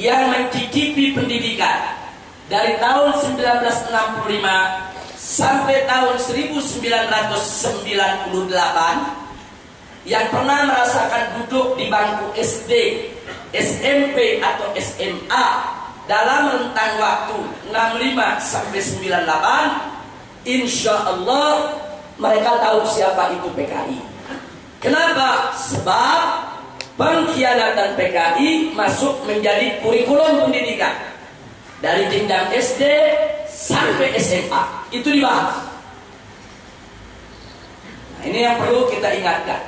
yang mencicipi pendidikan dari tahun 1965 sampai tahun 1998, yang pernah merasakan duduk di bangku SD, SMP atau SMA dalam rentang waktu 65 sampai 98, insya Allah mereka tahu siapa itu PKI. Kenapa? Sebab pengkhianatan PKI masuk menjadi kurikulum pendidikan dari jenjang SD sampai SMA. Itu dibahas. Nah, ini yang perlu kita ingatkan.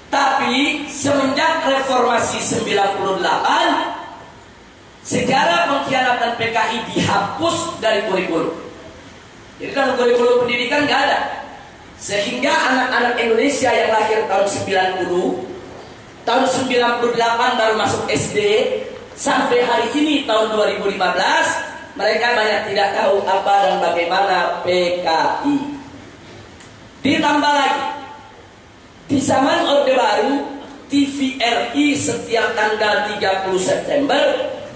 Tapi semenjak reformasi 98, sejarah pengkhianatan PKI dihapus dari kurikulum. Jadi dalam kurikulum pendidikan nggak ada. Sehingga anak-anak Indonesia yang lahir tahun 90, tahun 98 baru masuk SD, sampai hari ini tahun 2015, mereka banyak tidak tahu apa dan bagaimana PKI. Ditambah lagi, di zaman Orde Baru, TVRI setiap tanggal 30 September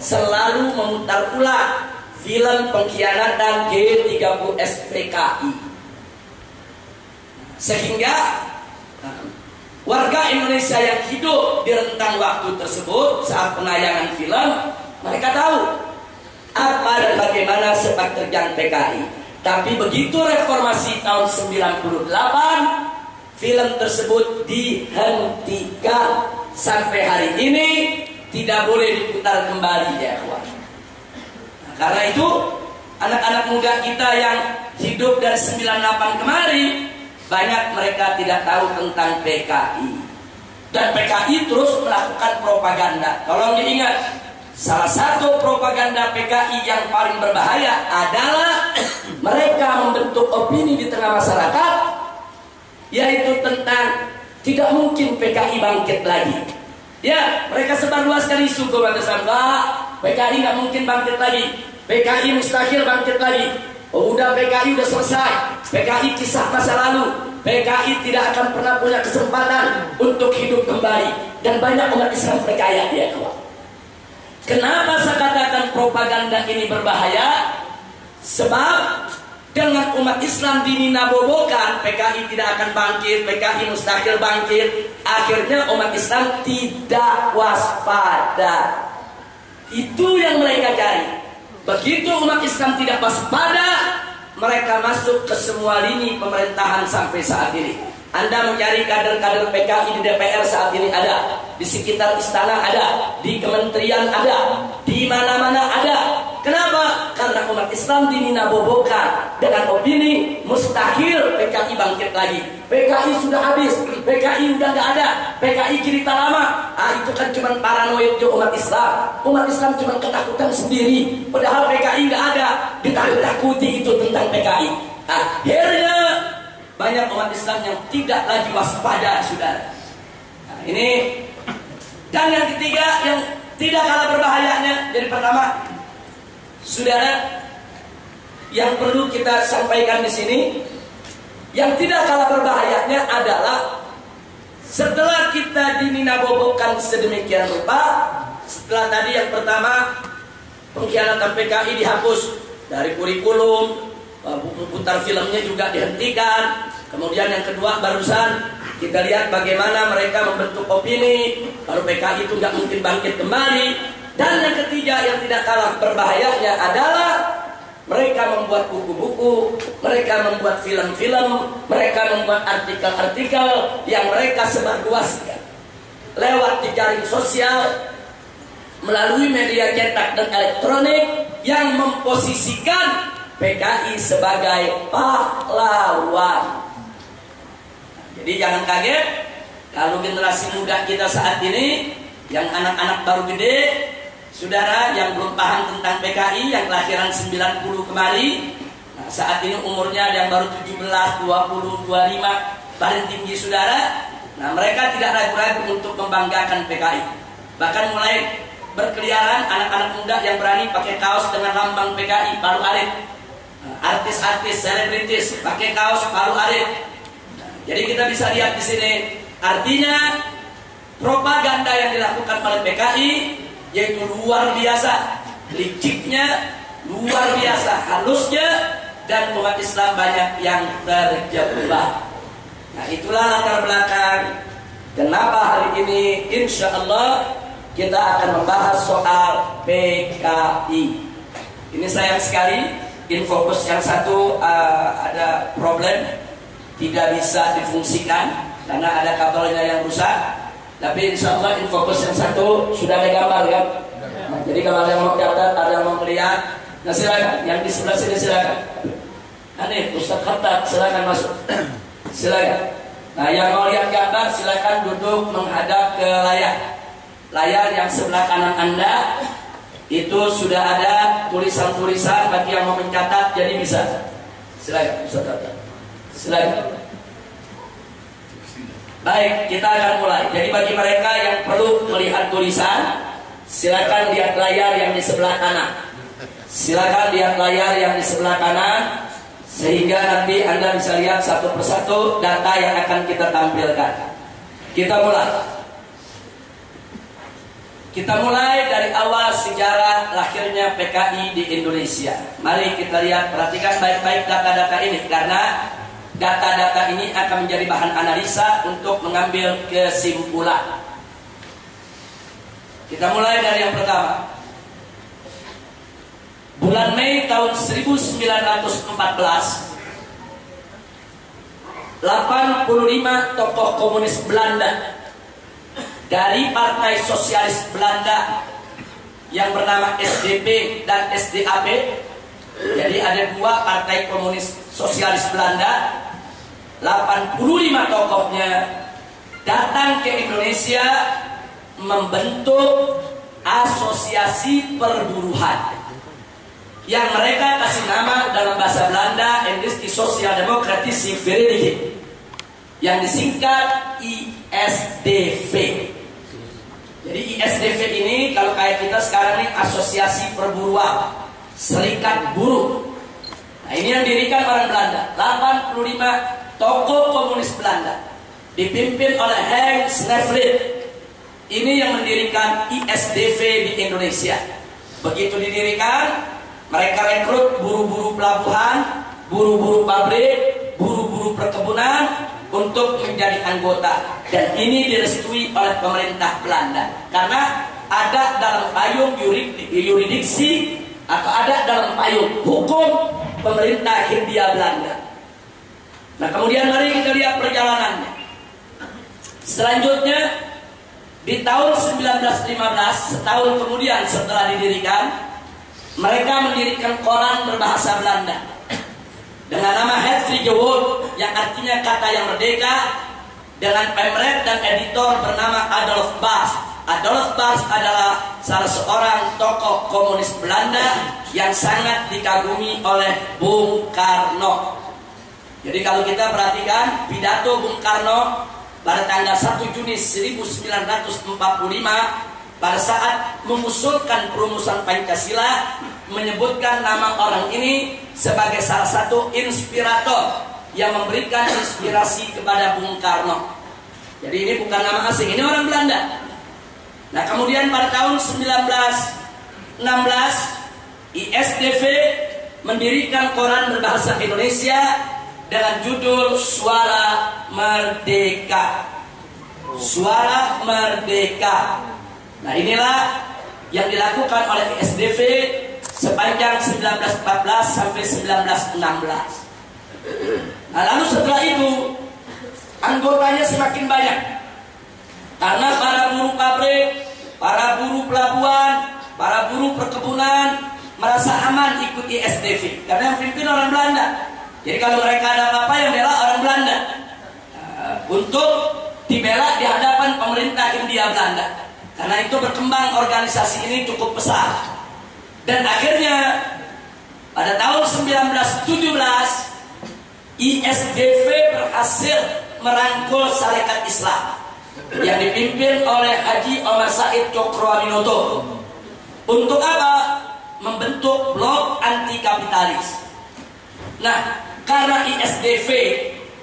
selalu memutar ulang film pengkhianatan G30S PKI. Sehingga warga Indonesia yang hidup di rentang waktu tersebut saat penayangan film, mereka tahu apa dan bagaimana sepak terjang PKI. Tapi begitu reformasi tahun 98, film tersebut dihentikan. Sampai hari ini tidak boleh diputar kembali, ya kawan. Nah, karena itu anak-anak muda kita yang hidup dari 98 kemari, banyak mereka tidak tahu tentang PKI. Dan PKI terus melakukan propaganda. Tolong diingat, salah satu propaganda PKI yang paling berbahaya adalah mereka membentuk opini di tengah masyarakat, yaitu tentang tidak mungkin PKI bangkit lagi. Ya, mereka sebarluaskan isu kepada PKI nggak mungkin bangkit lagi, PKI mustahil bangkit lagi. Oh, udah PKI udah selesai, PKI kisah masa lalu, PKI tidak akan pernah punya kesempatan untuk hidup kembali. Dan banyak umat Islam percaya, ya kawan. Kenapa saya katakan propaganda ini berbahaya? Sebab dengan umat Islam dininabobokan, PKI tidak akan bangkit, PKI mustahil bangkit, akhirnya umat Islam tidak waspada. Itu yang mereka cari. Begitu umat Islam tidak waspada, mereka masuk ke semua lini pemerintahan sampai saat ini. Anda mencari kader-kader PKI di DPR saat ini ada, di sekitar istana ada, di kementerian ada, di mana-mana ada. Kenapa? Karena umat Islam dininabobokan dengan opini mustahil PKI bangkit lagi. PKI sudah habis, PKI udah nggak ada, PKI cerita lama. Itu kan cuma paranoid umat Islam. Umat Islam cuma ketakutan sendiri. Padahal PKI nggak ada, ditakuti itu tentang PKI. Akhirnya banyak umat Islam yang tidak lagi waspada, saudara. Nah, ini. Dan yang ketiga yang tidak kalah berbahayanya. Jadi pertama, saudara, yang perlu kita sampaikan di sini, yang tidak kalah berbahayanya adalah setelah kita dininabobokan sedemikian rupa, setelah tadi yang pertama pengkhianatan PKI dihapus dari kurikulum, buku putar filmnya juga dihentikan. Kemudian yang kedua barusan kita lihat bagaimana mereka membentuk opini kalau PKI itu nggak mungkin bangkit kembali. Dan yang ketiga yang tidak kalah berbahayanya adalah mereka membuat buku-buku, mereka membuat film-film, mereka membuat artikel-artikel yang mereka sebarluaskan lewat jejaring sosial, melalui media cetak dan elektronik yang memposisikan PKI sebagai pahlawan. Jadi jangan kaget kalau generasi muda kita saat ini, yang anak-anak baru gede, saudara yang belum paham tentang PKI, yang kelahiran 90 kemari, nah, saat ini umurnya yang baru 17, 20, 25, paling tinggi saudara. Nah, mereka tidak ragu-ragu untuk membanggakan PKI. Bahkan mulai berkeliaran anak-anak muda yang berani pakai kaos dengan lambang PKI, Palu Arit. Artis-artis, selebritis pakai kaos Palu Arit. Jadi kita bisa lihat di sini, artinya propaganda yang dilakukan oleh PKI yaitu luar biasa, liciknya, luar biasa halusnya, dan umat Islam banyak yang terjebak. Nah, itulah latar belakang kenapa hari ini insya Allah kita akan membahas soal PKI. Ini sayang sekali, Infocus yang satu ada problem, tidak bisa difungsikan karena ada kabelnya yang rusak. Tapi insya Allah Infocus yang satu sudah ada gambar kan? Nah, jadi kalau ada yang mau catat, ada yang mau melihat, nah silakan. Yang di sebelah sini silakan. Ini Ustaz Khattab, silakan masuk. Silakan. Nah, yang mau lihat gambar silakan duduk menghadap ke layar. Layar yang sebelah kanan Anda itu sudah ada tulisan-tulisan bagi yang mau mencatat, jadi bisa. Silakan Ustaz Khattab. Silakan. Baik, kita akan mulai. Jadi bagi mereka yang perlu melihat tulisan, silakan lihat layar yang di sebelah kanan. Silakan lihat layar yang di sebelah kanan, sehingga nanti Anda bisa lihat satu persatu data yang akan kita tampilkan. Kita mulai. Kita mulai dari awal sejarah lahirnya PKI di Indonesia. Mari kita lihat, perhatikan baik-baik data-data ini, karena data-data ini akan menjadi bahan analisa untuk mengambil kesimpulan. Kita mulai dari yang pertama. Bulan Mei tahun 1914, 85 tokoh komunis Belanda dari Partai Sosialis Belanda yang bernama SDP dan SDAP. Jadi ada dua partai komunis sosialis Belanda. 85 tokohnya datang ke Indonesia membentuk asosiasi perburuhan yang mereka kasih nama dalam bahasa Belanda Industri Sosial Demokratische Vereniging, yang disingkat ISDV. Jadi ISDV ini kalau kayak kita sekarang ini Asosiasi Perburuan, Serikat Buruh. Nah, ini yang didirikan orang Belanda. 85 tokoh komunis Belanda dipimpin oleh Henk Snevrid. Ini yang mendirikan ISDV di Indonesia. Begitu didirikan, mereka rekrut buru-buru pelabuhan, buru-buru pabrik, buru-buru perkebunan untuk menjadi anggota, dan ini direstui oleh pemerintah Belanda karena ada dalam payung yuridiksi atau ada dalam payung hukum pemerintah Hindia Belanda. Nah, kemudian mari kita lihat perjalanannya. Selanjutnya di tahun 1915, setahun kemudian setelah didirikan, mereka mendirikan koran berbahasa Belanda dengan nama Het Vrije Woord, yang artinya kata yang merdeka, dengan pemret dan editor bernama Adolf Bas. Adolf Bas adalah salah seorang tokoh komunis Belanda yang sangat dikagumi oleh Bung Karno. Jadi kalau kita perhatikan pidato Bung Karno pada tanggal 1 Juni 1945 pada saat mengusulkan perumusan Pancasila, menyebutkan nama orang ini sebagai salah satu inspirator yang memberikan inspirasi kepada Bung Karno. Jadi ini bukan nama asing, ini orang Belanda. Nah, kemudian pada tahun 1916 ISDV mendirikan koran berbahasa Indonesia dengan judul Suara Merdeka. Suara Merdeka. Nah, inilah yang dilakukan oleh ISDV sepanjang 1914 sampai 1916. Nah, lalu setelah itu anggotanya semakin banyak karena para buruh pabrik, para buruh pelabuhan, para buruh perkebunan merasa aman ikut ISDV karena yang pimpin orang Belanda. Jadi kalau mereka ada apa-apa yang bela orang Belanda, untuk dibela di hadapan pemerintah Hindia Belanda. Karena itu berkembang organisasi ini cukup besar. Dan akhirnya pada tahun 1917 ISDV berhasil merangkul Sarekat Islam yang dipimpin oleh Haji Omar Said Cokroaminoto. Untuk apa? Membentuk blok anti kapitalis. Nah, karena ISDV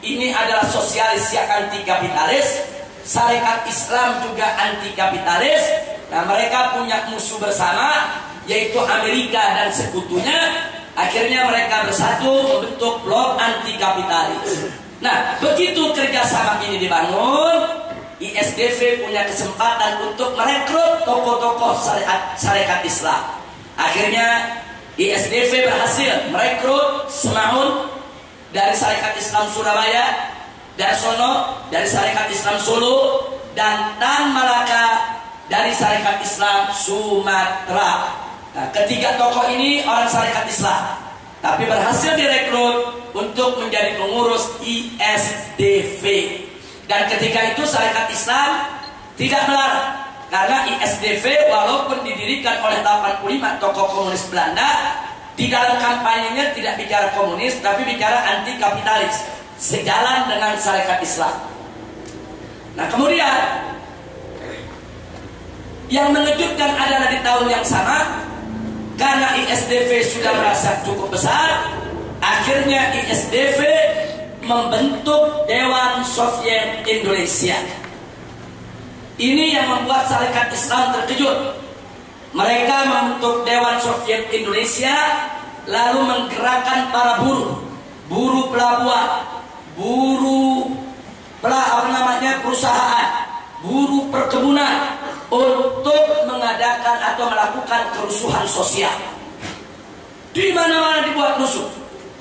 ini adalah sosialis yang anti kapitalis, Sarekat Islam juga anti kapitalis, Nah, mereka punya musuh bersama, yaitu Amerika dan sekutunya. Akhirnya mereka bersatu membentuk blok anti kapitalis. Nah, begitu kerjasama ini dibangun, ISDV punya kesempatan untuk merekrut tokoh-tokoh syarikat Islam. Akhirnya ISDV berhasil merekrut Semaun dari Syarikat Islam Surabaya, Darsono dari Syarikat Islam Solo, dan Tan Malaka dari Syarikat Islam Sumatera. Nah, ketiga tokoh ini orang Syarikat Islam, tapi berhasil direkrut untuk menjadi pengurus ISDV. Dan ketika itu Syarikat Islam tidak melarang, karena ISDV walaupun didirikan oleh 85 tokoh komunis Belanda, di dalam kampanyenya tidak bicara komunis, tapi bicara anti kapitalis, sejalan dengan Syarikat Islam. Nah, kemudian yang mengejutkan adalah di tahun yang sama, karena ISDV sudah merasa cukup besar, akhirnya ISDV membentuk Dewan Soviet Indonesia. Ini yang membuat Syarikat Islam terkejut. Mereka membentuk Dewan Soviet Indonesia, lalu menggerakkan para buruh pelabuhan, buruh perusahaan, buruh perkebunan, untuk mengadakan atau melakukan kerusuhan sosial. Di mana-mana dibuat rusuh,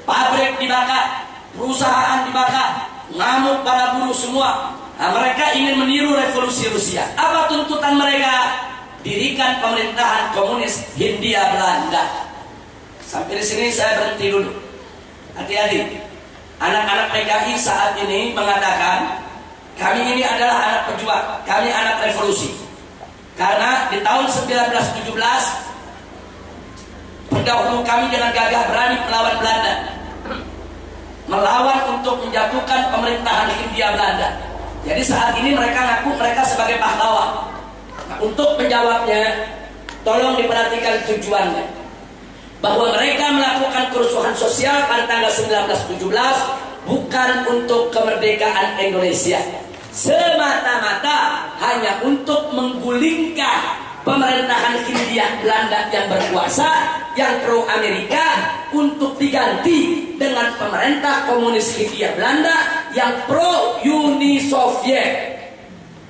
pabrik dibakar, perusahaan dibakar, ngamuk para buruh semua. Nah, mereka ingin meniru revolusi Rusia. Apa tuntutan mereka? Dirikan pemerintahan komunis Hindia Belanda. Sampai di sini saya berhenti dulu. Hati-hati. Anak-anak PKI saat ini mengatakan, kami ini adalah anak pejuang, kami anak revolusi. Karena di tahun 1917 pendahulu kami dengan gagah berani melawan Belanda, melawan untuk menjatuhkan pemerintahan Hindia Belanda. Jadi saat ini mereka ngaku mereka sebagai pahlawan. Nah, untuk menjawabnya, tolong diperhatikan tujuannya, bahwa mereka melakukan kerusuhan sosial pada tanggal 1917 bukan untuk kemerdekaan Indonesia, semata-mata hanya untuk menggulingkan pemerintahan Hindia Belanda yang berkuasa, yang pro Amerika, untuk diganti dengan pemerintah komunis Hindia Belanda yang pro Uni Soviet.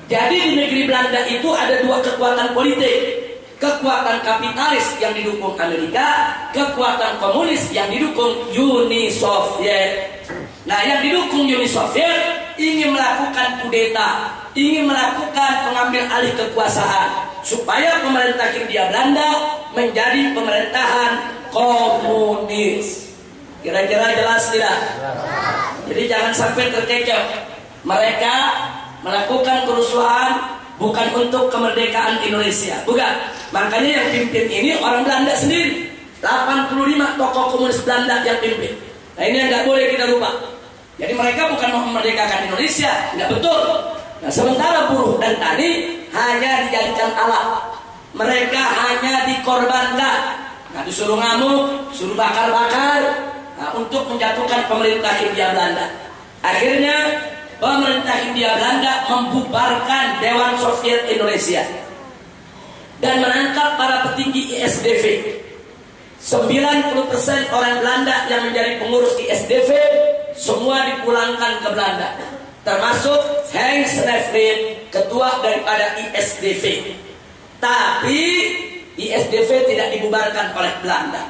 Jadi di negeri Belanda itu ada dua kekuatan politik, kekuatan kapitalis yang didukung Amerika, kekuatan komunis yang didukung Uni Soviet. Nah, yang didukung Uni Soviet ingin melakukan kudeta, ingin melakukan pengambil alih kekuasaan, supaya pemerintah Hindia Belanda menjadi pemerintahan komunis. Kira-kira jelas tidak? Jadi jangan sampai terkecoh. Mereka melakukan kerusuhan bukan untuk kemerdekaan Indonesia, bukan. Makanya yang pimpin ini orang Belanda sendiri. 85 tokoh komunis Belanda yang pimpin. Nah, ini yang nggak boleh kita lupa. Jadi mereka bukan mau memerdekakan Indonesia, nggak betul. Nah, sementara buruh dan tani hanya dijadikan alat. Mereka hanya dikorbankan. Nah, disuruh ngamuk, suruh bakar-bakar, nah, untuk menjatuhkan pemerintah Hindia Belanda. Akhirnya pemerintah Hindia Belanda membubarkan Dewan Soviet Indonesia dan menangkap para petinggi ISDV. 90% orang Belanda yang menjadi pengurus ISDV semua dipulangkan ke Belanda, termasuk Henk Snevlin, ketua daripada ISDV. Tapi ISDV tidak dibubarkan oleh Belanda.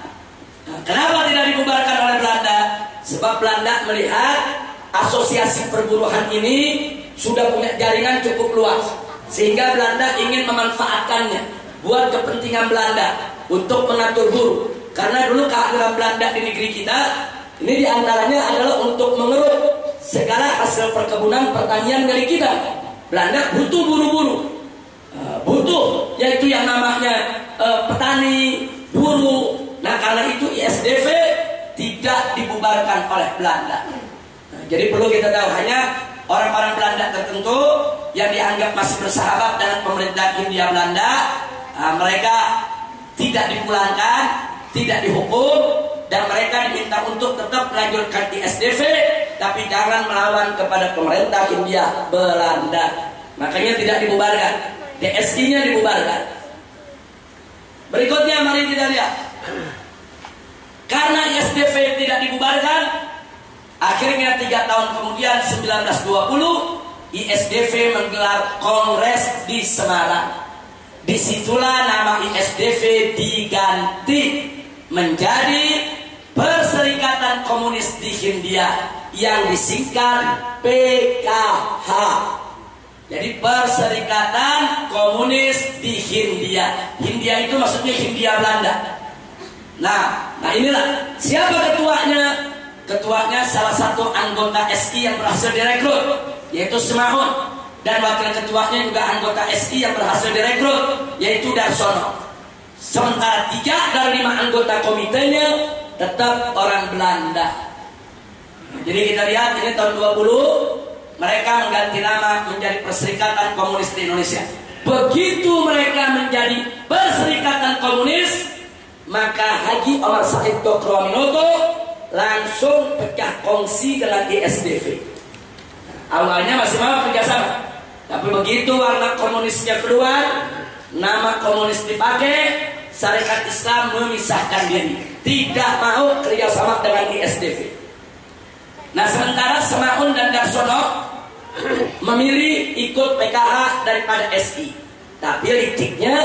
Nah, kenapa tidak dibubarkan oleh Belanda? Sebab Belanda melihat asosiasi perburuhan ini sudah punya jaringan cukup luas, sehingga Belanda ingin memanfaatkannya buat kepentingan Belanda untuk mengatur buruh. Karena dulu kehadiran Belanda di negeri kita ini diantaranya adalah untuk mengeruk segala hasil perkebunan pertanian milik kita. Belanda butuh buru-buru, butuh yaitu yang namanya petani, buruh. Nah, karena itu ISDV tidak dibubarkan oleh Belanda. Nah, jadi perlu kita tahu, hanya orang-orang Belanda tertentu yang dianggap masih bersahabat dengan pemerintah Hindia Belanda, mereka tidak dipulangkan, tidak dihukum, dan mereka diminta untuk tetap melanjutkan ISDV, tapi jangan melawan kepada pemerintah Hindia Belanda. Makanya tidak dibubarkan, DSI-nya dibubarkan. Berikutnya mari kita lihat. Karena ISDV tidak dibubarkan, akhirnya 3 tahun kemudian 1920 ISDV menggelar kongres di Semarang. Disitulah nama ISDV diganti menjadi Perserikatan Komunis di Hindia yang disingkat PKH. Jadi Perserikatan Komunis di Hindia. Hindia itu maksudnya Hindia Belanda. Nah inilah siapa ketuanya? Ketuanya salah satu anggota SI yang berhasil direkrut, yaitu Semaun. Dan wakil ketuanya juga anggota SI yang berhasil direkrut, yaitu Darsono. Sementara 3 dari 5 anggota komitenya tetap orang Belanda. Jadi kita lihat ini tahun 20 mereka mengganti nama menjadi Perserikatan Komunis di Indonesia. Begitu mereka menjadi Perserikatan Komunis, maka Haji Omar Said Cokroaminoto langsung pecah kongsi dengan ISDV. Awalnya masih mau kerjasama, tapi begitu warna komunisnya keluar, nama komunis dipakai, Syarikat Islam memisahkan diri, tidak mau kerjasama dengan ISDV. Nah sementara Semaun dan Darsono memilih ikut PKH daripada SI. Tapi liciknya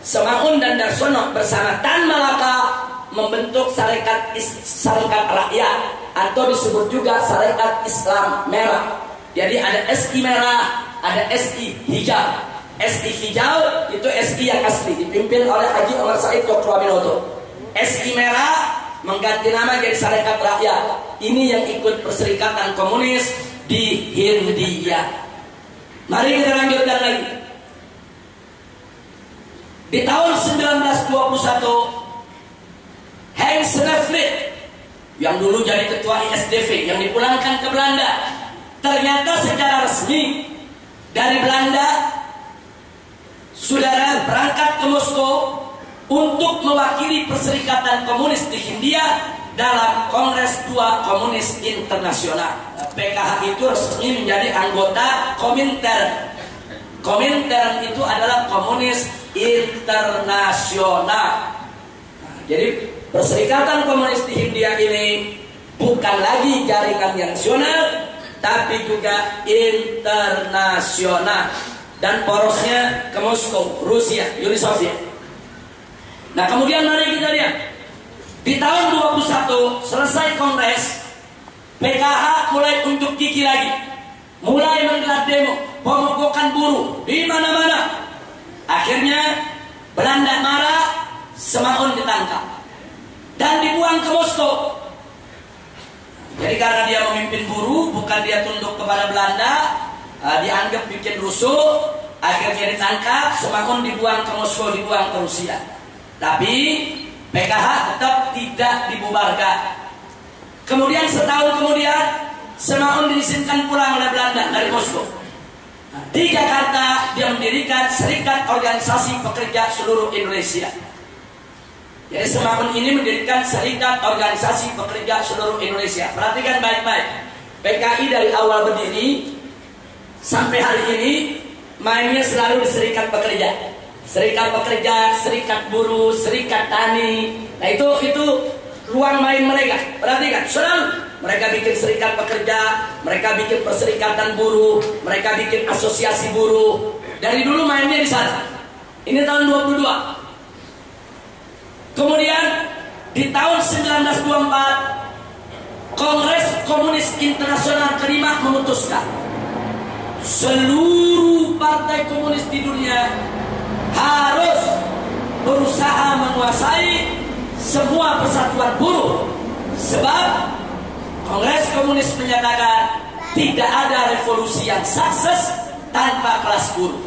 Semaun dan Darsono bersama Tan Malaka membentuk Syarikat Rakyat atau disebut juga Syarikat Islam Merah. Jadi ada SI merah, ada SI hijau. SI hijau itu SI yang asli, dipimpin oleh Haji Omar Said Cokroaminoto. SI merah mengganti nama jadi Syarikat Rakyat. Ini yang ikut Perserikatan Komunis di Hindia. Mari kita lanjutkan lagi. Di tahun 1921, Hans Leflit yang dulu jadi ketua ISDV yang dipulangkan ke Belanda, ternyata secara resmi dari Belanda saudara berangkat ke Moskow untuk mewakili Perserikatan Komunis di Hindia dalam Kongres 2 Komunis Internasional. PKH itu resmi menjadi anggota Komintern. Komintern itu adalah Komunis Internasional. Jadi Perserikatan Komunis di Hindia ini bukan lagi jaringan yang nasional, tapi juga internasional. Dan porosnya ke Moskow, Rusia, Uni Soviet. Nah kemudian mari kita lihat. Di tahun 21 selesai kongres, PKH mulai unjuk gigi lagi, mulai menggelar demo, pemogokan buruh di mana-mana. Akhirnya Belanda marah, Semaun ditangkap dan dibuang ke Moskow. Jadi karena dia memimpin buruh, bukan dia tunduk kepada Belanda, dianggap bikin rusuh, akhirnya ditangkap, Semaun dibuang ke Moskow, dibuang ke Rusia. Tapi PKH tetap tidak dibubarkan. Kemudian setahun kemudian Semaun diizinkan pulang oleh Belanda dari Moskow. Di Jakarta dia mendirikan Serikat Organisasi Pekerja Seluruh Indonesia. Jadi Semaun ini mendirikan Serikat Organisasi Pekerja Seluruh Indonesia. Perhatikan baik-baik. PKI dari awal berdiri sampai hari ini mainnya selalu di serikat pekerja. Serikat pekerja, serikat buruh, serikat tani. Nah itu ruang main mereka. Perhatikan, selalu mereka bikin serikat pekerja, mereka bikin perserikatan buruh, mereka bikin asosiasi buruh. Dari dulu mainnya di sana. Ini tahun 22. Kemudian di tahun 1924 Kongres Komunis Internasional kelima memutuskan seluruh partai komunis di dunia harus berusaha menguasai semua persatuan buruh, sebab Kongres Komunis menyatakan tidak ada revolusi yang sukses tanpa kelas buruh.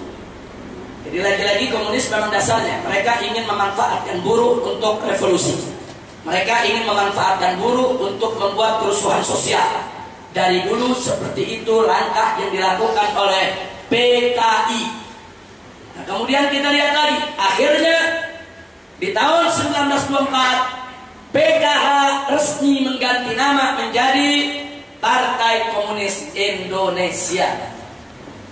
Jadi lagi-lagi komunis memang dasarnya mereka ingin memanfaatkan buruh untuk revolusi. Mereka ingin memanfaatkan buruh untuk membuat kerusuhan sosial. Dari dulu seperti itu langkah yang dilakukan oleh PKI. Nah, kemudian kita lihat lagi, akhirnya di tahun 1924 PKH resmi mengganti nama menjadi Partai Komunis Indonesia.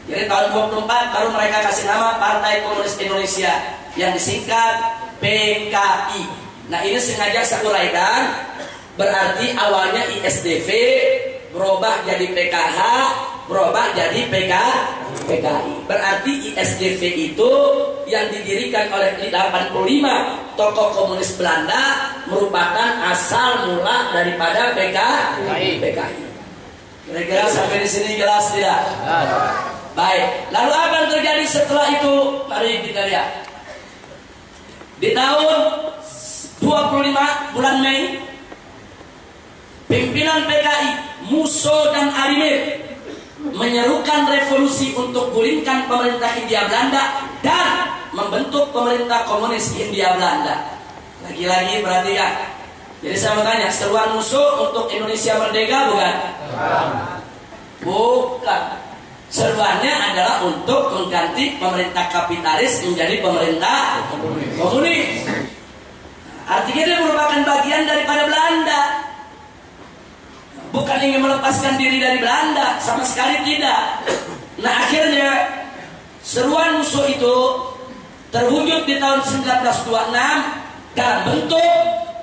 Jadi tahun 24 baru mereka kasih nama Partai Komunis Indonesia yang disingkat PKI. Nah ini sengaja saya uraikan, berarti awalnya ISDV berubah jadi PKH, berubah jadi PKI. Berarti ISDV itu yang didirikan oleh 85 tokoh komunis Belanda merupakan asal mula daripada PKI. Kira-kira sampai di sini jelas tidak? Baik. Lalu apa yang terjadi setelah itu? Mari kita lihat. Di tahun 25 bulan Mei, pimpinan PKI Musso dan Arimir menyerukan revolusi untuk gulingkan pemerintah Hindia Belanda dan membentuk pemerintah komunis Hindia Belanda. Lagi-lagi perhatikan. Jadi saya mau tanya, seruan Musso untuk Indonesia merdeka bukan? Bukan. Seruannya adalah untuk mengganti pemerintah kapitalis menjadi pemerintah komunis. Artinya dia merupakan bagian daripada Belanda. Bukan ingin melepaskan diri dari Belanda, sama sekali tidak. Nah akhirnya seruan Musso itu terwujud di tahun 1926 dalam bentuk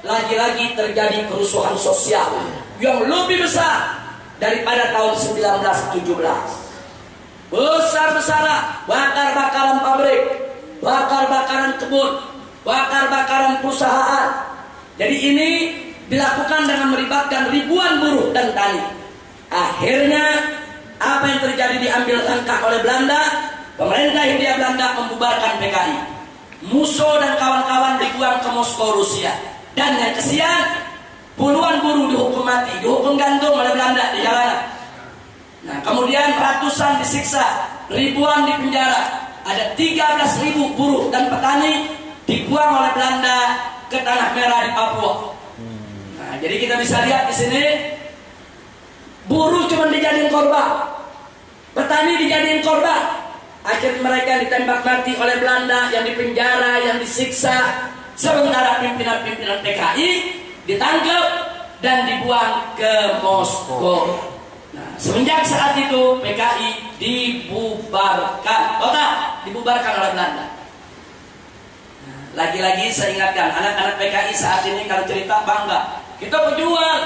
lagi-lagi terjadi kerusuhan sosial yang lebih besar daripada tahun 1917. Besar-besaran, bakar-bakaran pabrik, bakar-bakaran kebun, bakar-bakaran perusahaan. Jadi ini dilakukan dengan melibatkan ribuan buruh dan tani. Akhirnya apa yang terjadi diambil langkah oleh Belanda. Pemerintah Hindia Belanda membubarkan PKI. Musso dan kawan-kawan dibuang ke Moskow, Rusia. Dan yang kesian, puluhan buruh dihukum mati, dihukum gantung oleh Belanda di jalanan. Nah, kemudian ratusan disiksa, ribuan dipenjara. Ada 13.000 buruh dan petani dibuang oleh Belanda ke Tanah Merah di Papua. Nah, jadi kita bisa lihat di sini, buruh cuma dijadiin korban, petani dijadiin korban. Akhirnya mereka ditembak mati oleh Belanda, yang dipenjara, yang disiksa. Sementara pimpinan-pimpinan PKI ditangkap dan dibuang ke Moskow. Nah, semenjak saat itu PKI dibubarkan, dibubarkan oleh Belanda. Nah, lagi-lagi saya ingatkan anak-anak PKI saat ini kalau cerita bangga, kita pejuang,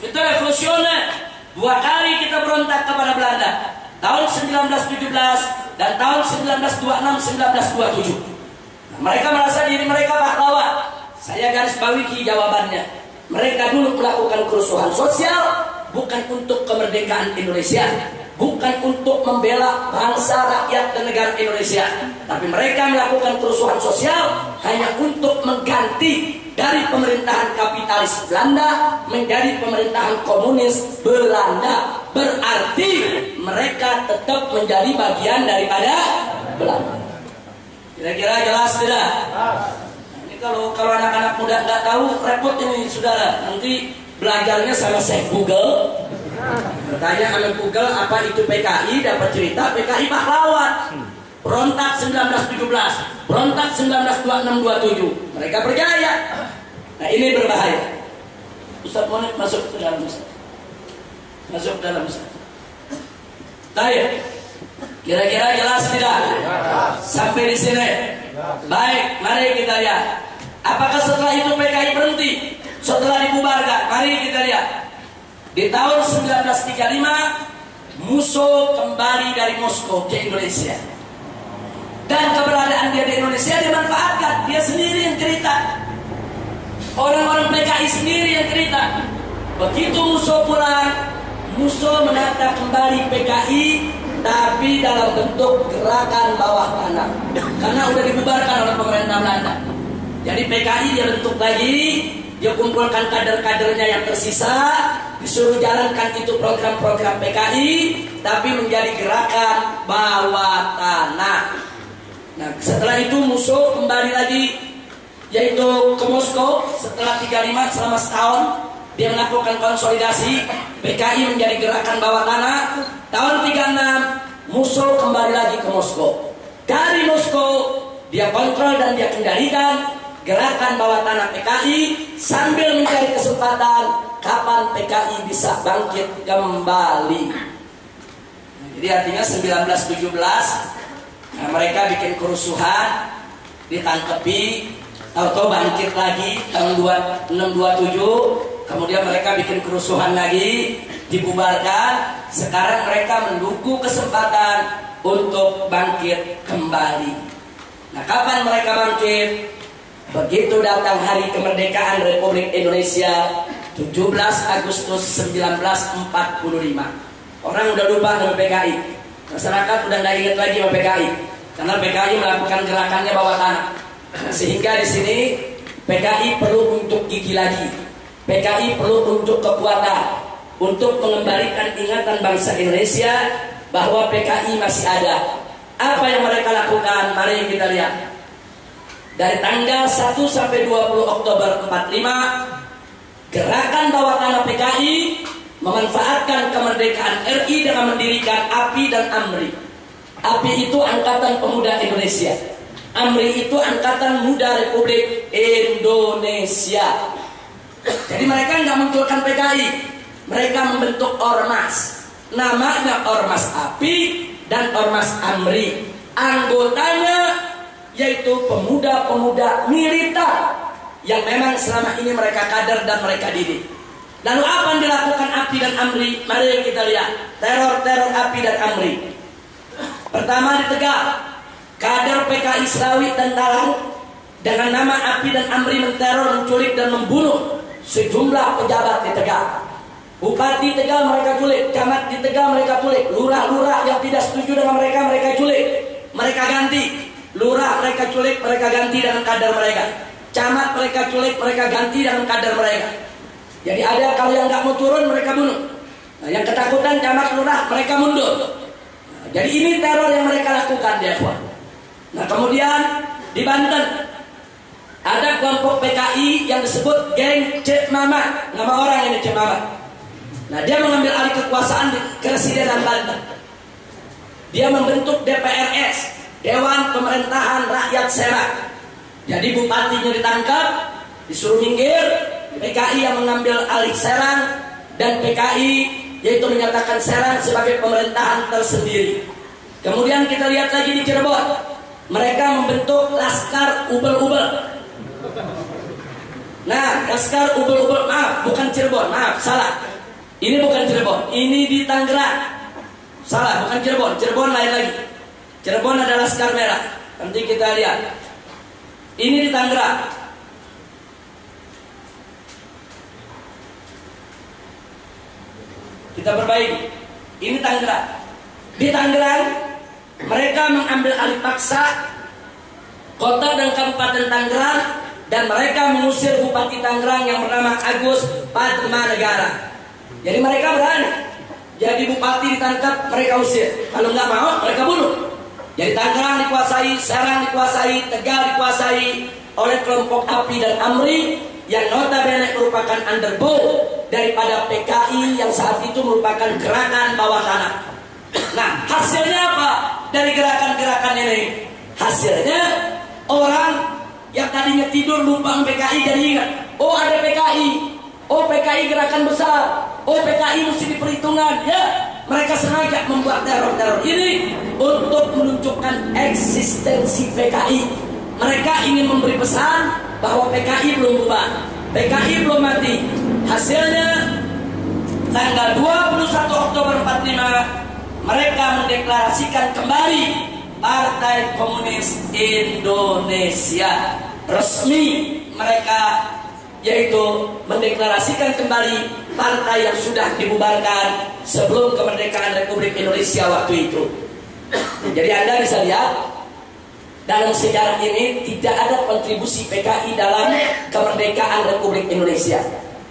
kita revolusioner. 2 kali kita berontak kepada Belanda, tahun 1917 dan tahun 1926-1927. Nah, mereka merasa diri mereka pahlawan. Saya garis bawahi jawabannya. Mereka dulu melakukan kerusuhan sosial bukan untuk kemerdekaan Indonesia, bukan untuk membela bangsa, rakyat, dan negara Indonesia, tapi mereka melakukan kerusuhan sosial hanya untuk mengganti dari pemerintahan kapitalis Belanda menjadi pemerintahan komunis Belanda. Berarti mereka tetap menjadi bagian daripada Belanda. Kira-kira jelas tidak? Ini kalau anak-anak muda nggak tahu, repot ini saudara. Nanti belajarnya sama Syekh Google. Bertanya sama Google apa itu PKI, dapat cerita PKI pahlawan. Berontak 1917, berontak 1926-27. Mereka percaya. Nah ini berbahaya. Ustaz Monik masuk ke dalam Ustaz. Masuk ke dalam Ustaz. Baik. Kira-kira jelas tidak? Sampai di sini. Baik, mari kita lihat. Apakah setelah itu PKI berhenti? Setelah dibubarkan, mari kita lihat. Di tahun 1935, Musso kembali dari Moskow ke Indonesia. Dan keberadaan dia di Indonesia dimanfaatkan. Dia sendiri yang cerita. Orang-orang PKI sendiri yang cerita. Begitu Musso pulang, Musso menata kembali PKI, tapi dalam bentuk gerakan bawah tanah. Karena udah dibubarkan oleh pemerintah Belanda. Jadi PKI dia bentuk lagi. Dia kumpulkan kader-kadernya yang tersisa, disuruh jalankan itu program-program PKI, tapi menjadi gerakan bawah tanah. Nah, setelah itu Musso kembali lagi, yaitu ke Moskow. Setelah 35 selama setahun, dia melakukan konsolidasi PKI menjadi gerakan bawah tanah. Tahun 36, Musso kembali lagi ke Moskow. Dari Moskow, dia kontrol dan dia kendalikan gerakan bawah tanah PKI sambil mencari kesempatan kapan PKI bisa bangkit kembali. Jadi artinya 1917 mereka bikin kerusuhan, ditangkepi, Tahu-tahu bangkit lagi tahun 2627, kemudian mereka bikin kerusuhan lagi, dibubarkan. Sekarang mereka menunggu kesempatan untuk bangkit kembali. Nah, kapan mereka bangkit? Begitu datang hari kemerdekaan Republik Indonesia 17 Agustus 1945. Orang udah lupa sama PKI. Masyarakat udah nggak ingat lagi sama PKI, karena PKI melakukan gerakannya bawah tanah. Sehingga di sini PKI perlu untuk gigi lagi. PKI perlu untuk kekuatan, untuk mengembalikan ingatan bangsa Indonesia bahwa PKI masih ada. Apa yang mereka lakukan? Mari kita lihat. Dari tanggal 1 sampai 20 Oktober 45, gerakan bawah tanah PKI memanfaatkan kemerdekaan RI dengan mendirikan API dan AMRI. API itu Angkatan Pemuda Indonesia, AMRI itu Angkatan Muda Republik Indonesia. Jadi mereka nggak munculkan PKI, mereka membentuk ormas. Namanya Ormas API dan Ormas AMRI. Anggotanya yaitu pemuda-pemuda militer yang memang selama ini mereka kader dan mereka didik. Lalu apa yang dilakukan API dan AMRI? Mari kita lihat teror-teror API dan AMRI. Pertama di Tegal, kader PKI Selawik dan Talang dengan nama API dan AMRI menteror, menculik dan membunuh sejumlah pejabat di Tegal. Bupati Tegal mereka culik, camat di Tegal mereka culik, lurah-lurah yang tidak setuju dengan mereka culik, mereka ganti. Lurah mereka culik, mereka ganti dengan kader mereka. Camat mereka culik, mereka ganti dengan kader mereka. Jadi ada kalau yang nggak mau turun mereka bunuh. Nah, yang ketakutan camat lurah mereka mundur. Nah, jadi ini teror yang mereka lakukan di Ikhwan. Nah kemudian di Banten ada kelompok PKI yang disebut geng Cek Mama. Nama orang ini Cek Mama. Nah dia mengambil alih kekuasaan di Keresidenan Banten. Dia membentuk DPRS, Dewan Pemerintahan Rakyat Serang. Jadi bupatinya ditangkap, disuruh minggir. PKI yang mengambil alih Serang, dan PKI yaitu menyatakan Serang sebagai pemerintahan tersendiri. Kemudian kita lihat lagi di Cirebon, mereka membentuk Laskar Ubel-Ubel. Nah, Laskar Ubel-Ubel, maaf, bukan Cirebon, maaf, salah. Ini bukan Cirebon, ini di Tangerang. Salah, bukan Cirebon, Cirebon lain lagi. Cirebon adalah Laskar Merah. Nanti kita lihat. Ini di Tangerang. Kita perbaiki. Ini Tangerang. Di Tangerang mereka mengambil alih paksa kota dan kabupaten Tangerang, dan mereka mengusir Bupati Tangerang yang bernama Agus Padmanegara. Jadi mereka berani. Jadi bupati ditangkap, mereka usir. Kalau nggak mau, mereka bunuh. Jadi Tangerang dikuasai, Serang dikuasai, Tegal dikuasai oleh kelompok API dan AMRI yang notabene merupakan underbow daripada PKI yang saat itu merupakan gerakan bawah tanah. Nah, hasilnya apa dari gerakan-gerakan ini? Hasilnya orang yang tadinya tidur lupa PKI jadi ingat. Oh ada PKI. Oh PKI gerakan besar. Oh PKI mesti diperhitungkan. Ya, mereka sengaja membuat teror-teror ini untuk menunjukkan eksistensi PKI. Mereka ingin memberi pesan bahwa PKI belum bubar, PKI belum mati. Hasilnya tanggal 21 Oktober 45 mereka mendeklarasikan kembali Partai Komunis Indonesia. Resmi mereka yaitu mendeklarasikan kembali partai yang sudah dibubarkan sebelum kemerdekaan Republik Indonesia waktu itu. Jadi Anda bisa lihat dalam sejarah ini tidak ada kontribusi PKI dalam kemerdekaan Republik Indonesia.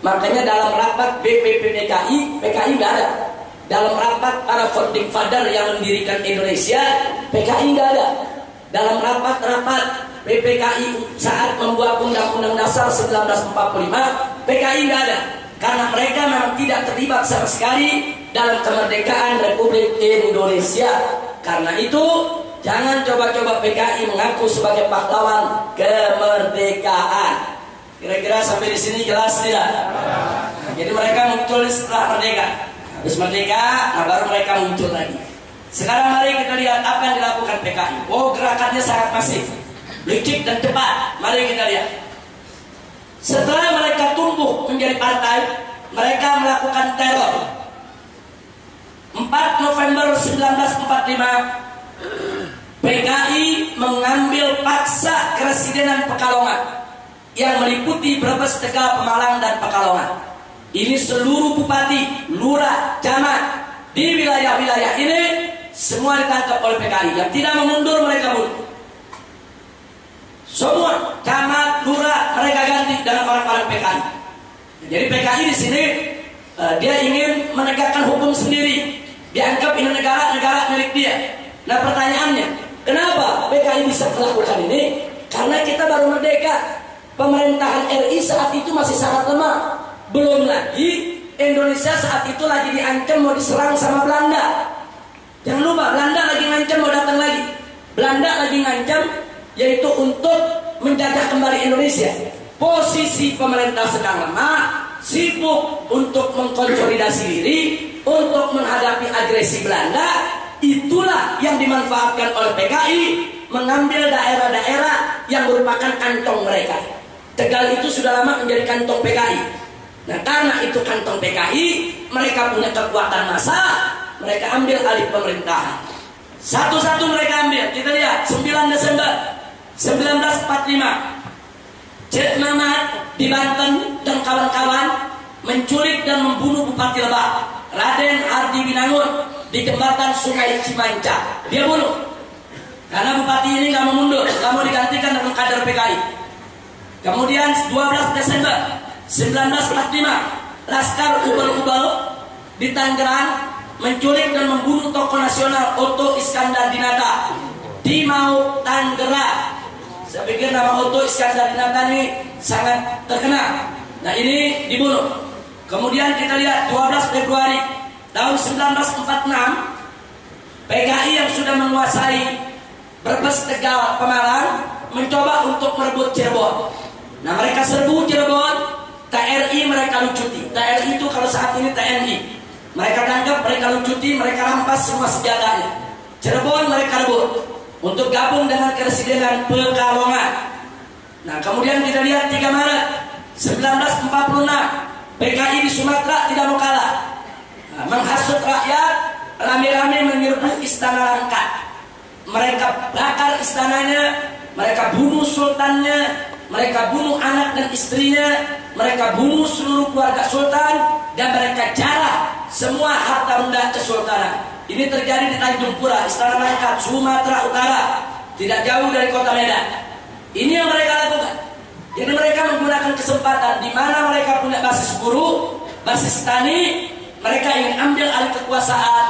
Makanya dalam rapat BPPDKI, PKI nggak ada. Dalam rapat para founding father yang mendirikan Indonesia, PKI nggak ada. Dalam rapat-rapat PPKI saat membuat Undang-Undang Dasar 1945, PKI nggak ada. Karena mereka memang tidak terlibat sama sekali dalam kemerdekaan Republik Indonesia. Karena itu jangan coba-coba PKI mengaku sebagai pahlawan kemerdekaan. Kira-kira sampai di sini jelas tidak? Nah, jadi mereka muncul setelah merdeka. Habis merdeka, nah baru mereka muncul lagi. Sekarang mari kita lihat apa yang dilakukan PKI. Oh, gerakannya sangat masif. licik dan cepat. Mari kita lihat. Setelah mereka tumbuh menjadi partai, mereka melakukan teror. 4 November 1945, PKI mengambil paksa Keresidenan Pekalongan yang meliputi Brebes, Tegal, Pemalang, dan Pekalongan. Ini seluruh bupati, lurah, camat di wilayah-wilayah ini semua ditangkap oleh PKI. Yang tidak memundur mereka bunuh. Semua camat, lurah mereka ganti dengan orang-orang PKI. Jadi PKI di sini dia ingin menegakkan hukum sendiri. Dianggap ini negara milik dia. Nah pertanyaannya, kenapa PKI bisa melakukan ini? Karena kita baru merdeka. Pemerintahan RI saat itu masih sangat lemah. Belum lagi Indonesia saat itu lagi diancam mau diserang sama Belanda. Jangan lupa, Belanda lagi ngancam mau datang lagi. Belanda lagi ngancam yaitu untuk menjajah kembali Indonesia. Posisi pemerintah sedang lemah, sibuk untuk mengkonsolidasi diri, untuk menghadapi agresi Belanda. Itulah yang dimanfaatkan oleh PKI, mengambil daerah-daerah yang merupakan kantong mereka. Tegal itu sudah lama menjadi kantong PKI. Nah karena itu kantong PKI, mereka punya kekuatan massa, mereka ambil alih pemerintahan. Satu-satu mereka ambil. Kita lihat 9 Desember 1945, Cek Mamat di Banten dan kawan-kawan menculik dan membunuh Bupati Lebak, Raden Hardi Binangun, di jembatan Sungai Cimanca. Dia bunuh karena bupati ini nggak mau mundur, nggak mau digantikan dengan kader PKI. Kemudian 12 Desember 1945, Laskar Ubal-Ubal di Tangerang menculik dan membunuh tokoh nasional Otto Iskandar Dinata di Mau, Tangerang. Saya pikir nama Otto Iskandar Dinata ini sangat terkenal. Nah ini dibunuh. Kemudian kita lihat 12 Februari tahun 1946, PKI yang sudah menguasai Brebes, Tegal, Pemalang mencoba untuk merebut Cirebon. Nah mereka serbu Cirebon, TRI mereka lucuti. TRI itu kalau saat ini TNI. Mereka tangkap, mereka lucuti, mereka rampas semua senjatanya. Cirebon mereka rebut untuk gabung dengan Keresidenan Pekalongan. Nah kemudian kita lihat 3 Maret 1946, PKI di Sumatera tidak mau kalah. Nah, menghasut rakyat, rame-rame menyerbu Istana Langkat. Mereka bakar istananya, mereka bunuh sultannya, mereka bunuh anak dan istrinya, mereka bunuh seluruh keluarga sultan, dan mereka jarah semua harta benda kesultanan. Ini terjadi di Tanjung Pura, Istana Langkat, Sumatera Utara, tidak jauh dari kota Medan. Ini yang mereka lakukan. Jadi mereka menggunakan kesempatan di mana mereka punya basis buruh, basis tani, mereka ingin ambil alih kekuasaan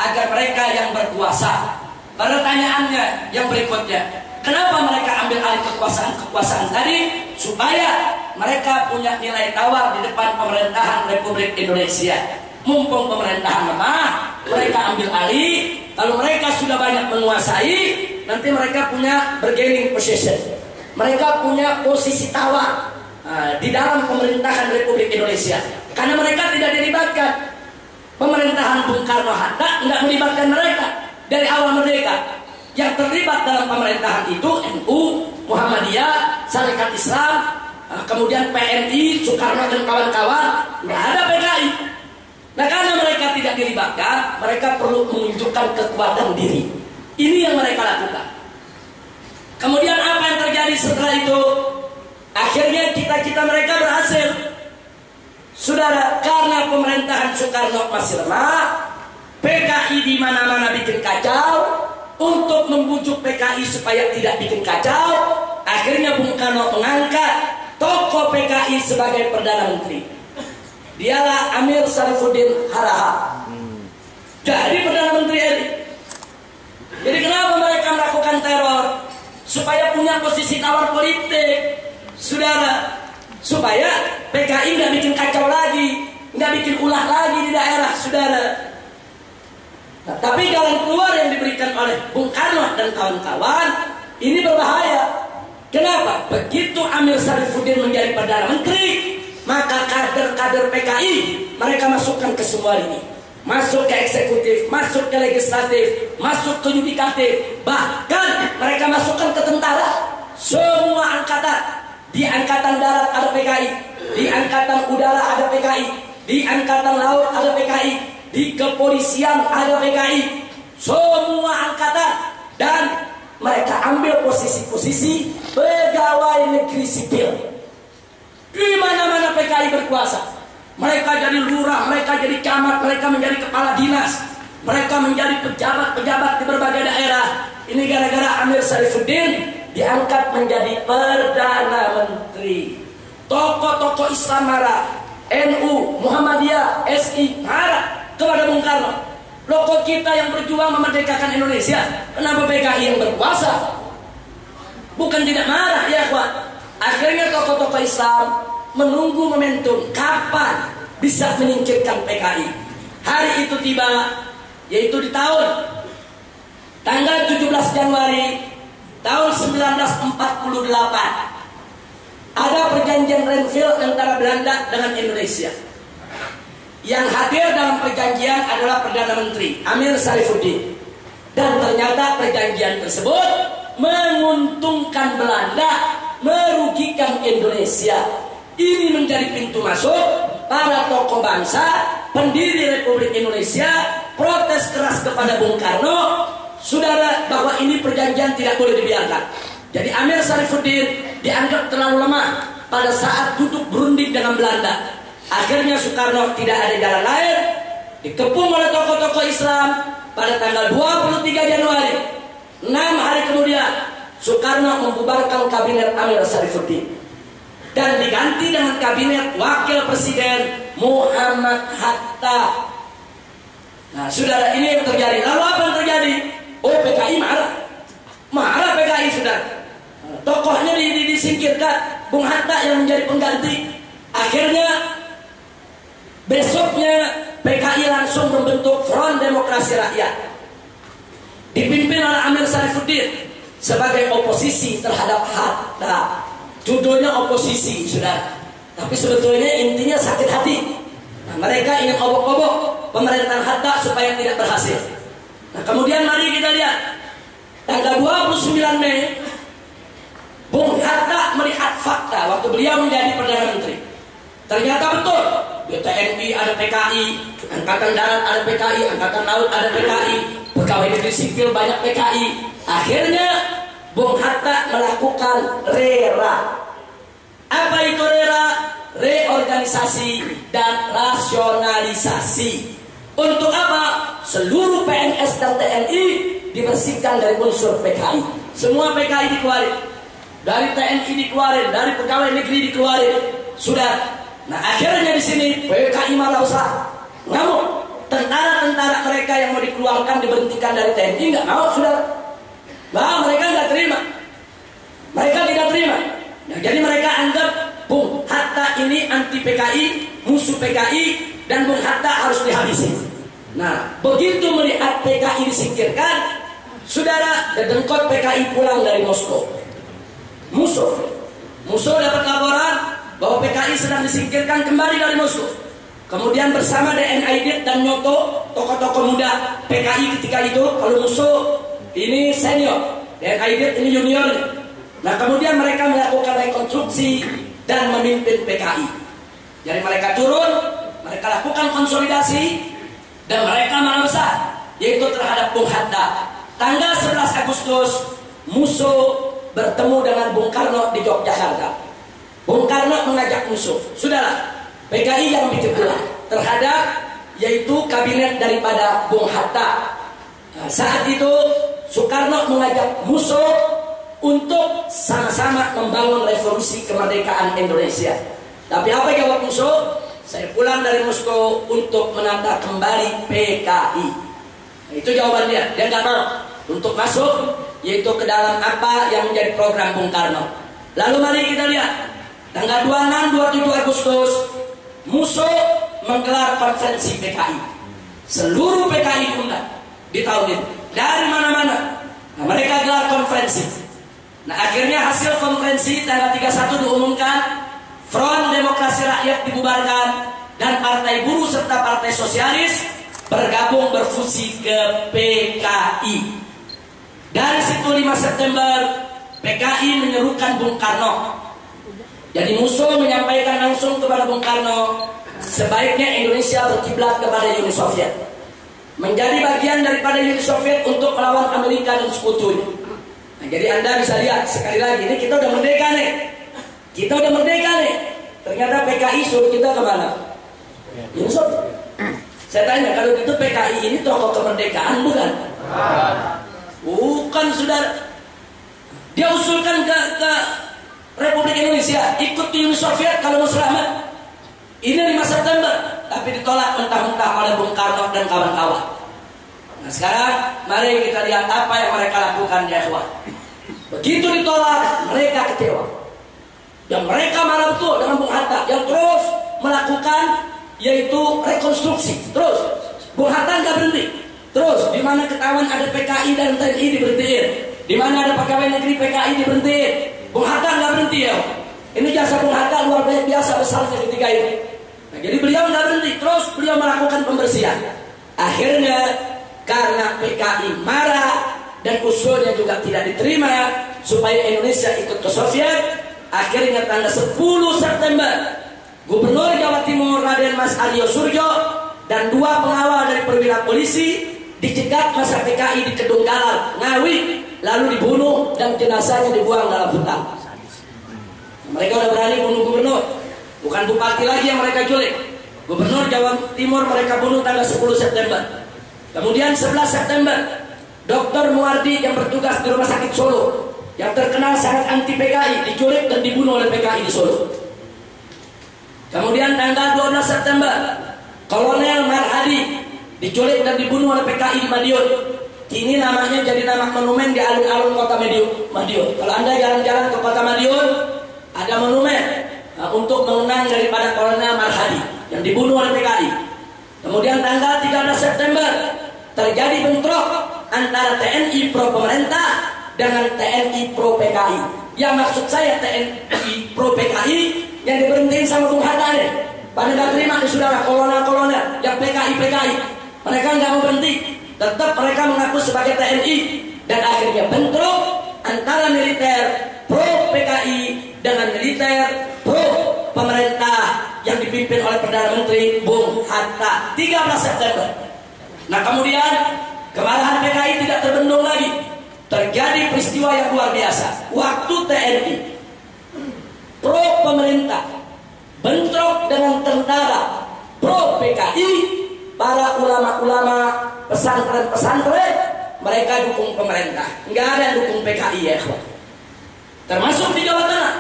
agar mereka yang berkuasa. Pertanyaannya yang berikutnya, kenapa mereka ambil alih kekuasaan tadi? Supaya mereka punya nilai tawar di depan pemerintahan Republik Indonesia. Mumpung pemerintahan lemah, mereka ambil alih. Kalau mereka sudah banyak menguasai, nanti mereka punya bargaining position. Mereka punya posisi tawar di dalam pemerintahan Republik Indonesia. Karena mereka tidak dilibatkan. Pemerintahan Bung Karno-Hatta tidak melibatkan mereka dari awal merdeka. Yang terlibat dalam pemerintahan itu NU, Muhammadiyah, Sarekat Islam, kemudian PNI, Soekarno dan kawan-kawan. Nggak ada PKI. Nah karena mereka tidak dilibatkan, mereka perlu menunjukkan kekuatan diri. Ini yang mereka lakukan. Kemudian apa yang terjadi setelah itu? Akhirnya cita-cita mereka berhasil. Saudara, karena pemerintahan Soekarno masih lemah, PKI di mana-mana bikin kacau. Untuk membujuk PKI supaya tidak bikin kacau, akhirnya Bung Karno mengangkat tokoh PKI sebagai Perdana Menteri. Dialah Amir Syarifuddin Harahap. Jadi Perdana Menteri RI. Jadi kenapa mereka melakukan teror? Supaya punya posisi tawar politik, saudara. Supaya PKI nggak bikin kacau lagi, nggak bikin ulah lagi di daerah, saudara. Nah, tapi jalan keluar yang diberikan oleh Bung Karno dan kawan-kawan ini berbahaya. Kenapa? Begitu Amir Syarifuddin menjadi Perdana Menteri, maka kader-kader PKI mereka masukkan ke semua ini. Masuk ke eksekutif, masuk ke legislatif, masuk ke yudikatif, bahkan mereka masukkan ke tentara. semua angkatan. Di angkatan darat ada PKI, di angkatan udara ada PKI, di angkatan laut ada PKI, di kepolisian ada PKI, semua angkatan. Dan mereka ambil posisi-posisi pegawai negeri sipil. Di mana-mana PKI berkuasa. Mereka jadi lurah, mereka jadi camat, mereka menjadi kepala dinas, mereka menjadi pejabat-pejabat di berbagai daerah. Ini gara-gara Amir Syarifuddin diangkat menjadi Perdana Menteri. Tokoh-tokoh Islam marah, NU, Muhammadiyah, SI marah kepada Bung Karno. Loh, kok kita yang berjuang memerdekakan Indonesia, kenapa PKI yang berkuasa? Bukan tidak marah ya kawan. Akhirnya tokoh-tokoh Islam menunggu momentum kapan bisa menyingkirkan PKI. Hari itu tiba, yaitu di tanggal 17 Januari tahun 1948 ada perjanjian Renville antara Belanda dengan Indonesia. Yang hadir dalam perjanjian adalah Perdana Menteri Amir Syarifuddin. Dan ternyata perjanjian tersebut menguntungkan Belanda, merugikan Indonesia. Ini menjadi pintu masuk para tokoh bangsa, pendiri Republik Indonesia, protes keras kepada Bung Karno. Saudara, bahwa ini perjanjian tidak boleh dibiarkan. Jadi Amir Syarifuddin dianggap terlalu lemah pada saat duduk berunding dengan Belanda. Akhirnya Soekarno tidak ada jalan lain, dikepung oleh tokoh-tokoh Islam. Pada tanggal 23 Januari, 6 hari kemudian, Soekarno membubarkan kabinet Amir Syarifuddin dan diganti dengan kabinet Wakil Presiden Muhammad Hatta. Nah, saudara, ini yang terjadi. Lalu apa yang terjadi? Oh, PKI marah PKI, saudara. Tokohnya disingkirkan, Bung Hatta yang menjadi pengganti. Akhirnya besoknya PKI langsung membentuk Front Demokrasi Rakyat, dipimpin oleh Amir Syarifuddin sebagai oposisi terhadap Hatta. Judulnya oposisi, saudara. Tapi sebetulnya intinya sakit hati. Nah, mereka ingin obok-obok pemerintahan Hatta supaya tidak berhasil. Nah, kemudian mari kita lihat tanggal 29 Mei, Bung Hatta melihat fakta waktu beliau menjadi Perdana Menteri. Ternyata betul, di TNI ada PKI, Angkatan Darat ada PKI, Angkatan Laut ada PKI, pegawai negeri sipil banyak PKI. Akhirnya Bung Hatta melakukan RERA. Apa itu RERA? Reorganisasi dan rasionalisasi. Untuk apa? Seluruh PNS dan TNI dibersihkan dari unsur PKI. Semua PKI dikeluarin, dari TNI dikeluarin, dari pegawai negeri dikeluarin. Sudah. Nah, akhirnya di sini PKI malah usah ngamuk. Tentara-tentara mereka yang mau dikeluarkan diberhentikan dari TNI nggak mau, sudah. Bah, mereka nggak terima. Mereka tidak terima. Nah, jadi mereka anggap Bung Hatta ini anti PKI, musuh PKI, dan Bung Hatta harus dihabisi. Nah, begitu melihat PKI disingkirkan, saudara, dedengkot PKI pulang dari Moskow. Musuh dapat laporan bahwa PKI sedang disingkirkan kembali dari Moskow. Kemudian bersama DN Aidit dan Nyoto, tokoh-tokoh muda PKI ketika itu, kalau musuh ini senior, DN Aidit ini junior. Nah, kemudian mereka melakukan rekonstruksi dan memimpin PKI. Jadi mereka turun, mereka lakukan konsolidasi, dan mereka malah besar, yaitu terhadap Bung Hatta. Tanggal 11 Agustus, musuh bertemu dengan Bung Karno di Yogyakarta. Bung Karno mengajak musuh, sudahlah, PKI yang bikin ulah terhadap yaitu kabinet daripada Bung Hatta. Nah, saat itu Soekarno mengajak musuh untuk sama-sama membangun revolusi kemerdekaan Indonesia. Tapi apa jawab musuh? Saya pulang dari Moskow untuk menata kembali PKI. Nah, itu jawabannya. Dia nggak mau untuk masuk yaitu ke dalam apa yang menjadi program Bung Karno. Lalu mari kita lihat tanggal 26-27 Agustus, musuh menggelar konferensi PKI. Seluruh PKI diundang di tahun ini dari mana-mana. Nah, mereka gelar konferensi. Nah, akhirnya hasil konferensi tanggal 31 diumumkan, Front Demokrasi Rakyat dibubarkan dan Partai Buruh serta Partai Sosialis bergabung berfusi ke PKI. Dari situ 5 September PKI menyerukan Bung Karno. Jadi musuh menyampaikan langsung kepada Bung Karno, sebaiknya Indonesia berkiblat kepada Uni Soviet, menjadi bagian daripada Uni Soviet untuk melawan Amerika dan sekutunya. Nah, jadi Anda bisa lihat sekali lagi, ini kita udah merdeka nih. Kita udah merdeka nih. Ternyata PKI suruh kita kemana? Uni Soviet. Saya tanya, kalau gitu PKI ini tokoh kemerdekaan bukan? Bukan, saudara. Dia usulkan ke Republik Indonesia ikut di Uni Soviet kalau mau selamat. Ini 5 September, tapi ditolak mentah-mentah oleh Bung Karno dan kawan-kawan. Nah, sekarang mari kita lihat apa yang mereka lakukan ya ikhwan. Begitu ditolak, mereka kecewa. Dan mereka marah betul dengan Bung Hatta yang terus melakukan yaitu rekonstruksi. Terus Bung Hatta nggak berhenti. Terus di mana ketahuan ada PKI dan TNI diberhentiin, di mana ada pegawai negeri PKI diberhentiin, Bung Hatta nggak berhenti ya. Ini jasa Bung Hatta luar biasa besarnya ketika itu. Nah, jadi beliau nggak berhenti, terus beliau melakukan pembersihan. Akhirnya karena PKI marah dan usulnya juga tidak diterima supaya Indonesia ikut ke Soviet, akhirnya tanggal 10 September Gubernur Jawa Timur Raden Mas Aryo Suryo dan 2 pengawal dari perwira polisi dicegat masa PKI di Kedung Galar, Ngawi, lalu dibunuh dan jenazahnya dibuang dalam hutan. Mereka udah berani bunuh gubernur, bukan bupati lagi yang mereka culik. Gubernur Jawa Timur mereka bunuh tanggal 10 September. Kemudian 11 September, Dr. Muardi yang bertugas di Rumah Sakit Solo, yang terkenal sangat anti PKI, diculik dan dibunuh oleh PKI di Solo. Kemudian tanggal 12 September, Kolonel Marhadi diculik dan dibunuh oleh PKI di Madiun. Kini namanya jadi nama monumen di alun-alun kota Madiun. Kalau Anda jalan-jalan ke kota Madiun, ada monumen untuk mengenang daripada Kolonel Marhadi yang dibunuh oleh PKI. Kemudian tanggal 13 September terjadi bentrok antara TNI pro pemerintah dengan TNI pro PKI. Yang maksud saya TNI pro PKI yang diberhentiin sama Bung Hatta nih. Pada nggak terima nih saudara, kolonel-kolonel yang PKI. Mereka nggak mau berhenti, tetap mereka mengaku sebagai TNI. Dan akhirnya bentrok antara militer pro PKI dengan militer pro pemerintah yang dipimpin oleh Perdana Menteri Bung Hatta 13 September. Nah kemudian kemarahan PKI tidak terbendung lagi. Terjadi peristiwa yang luar biasa. Waktu TNI pro pemerintah bentrok dengan tentara pro PKI, para ulama-ulama pesantren-pesantren mereka dukung pemerintah, nggak ada yang dukung PKI ya, termasuk di Jawa Tengah.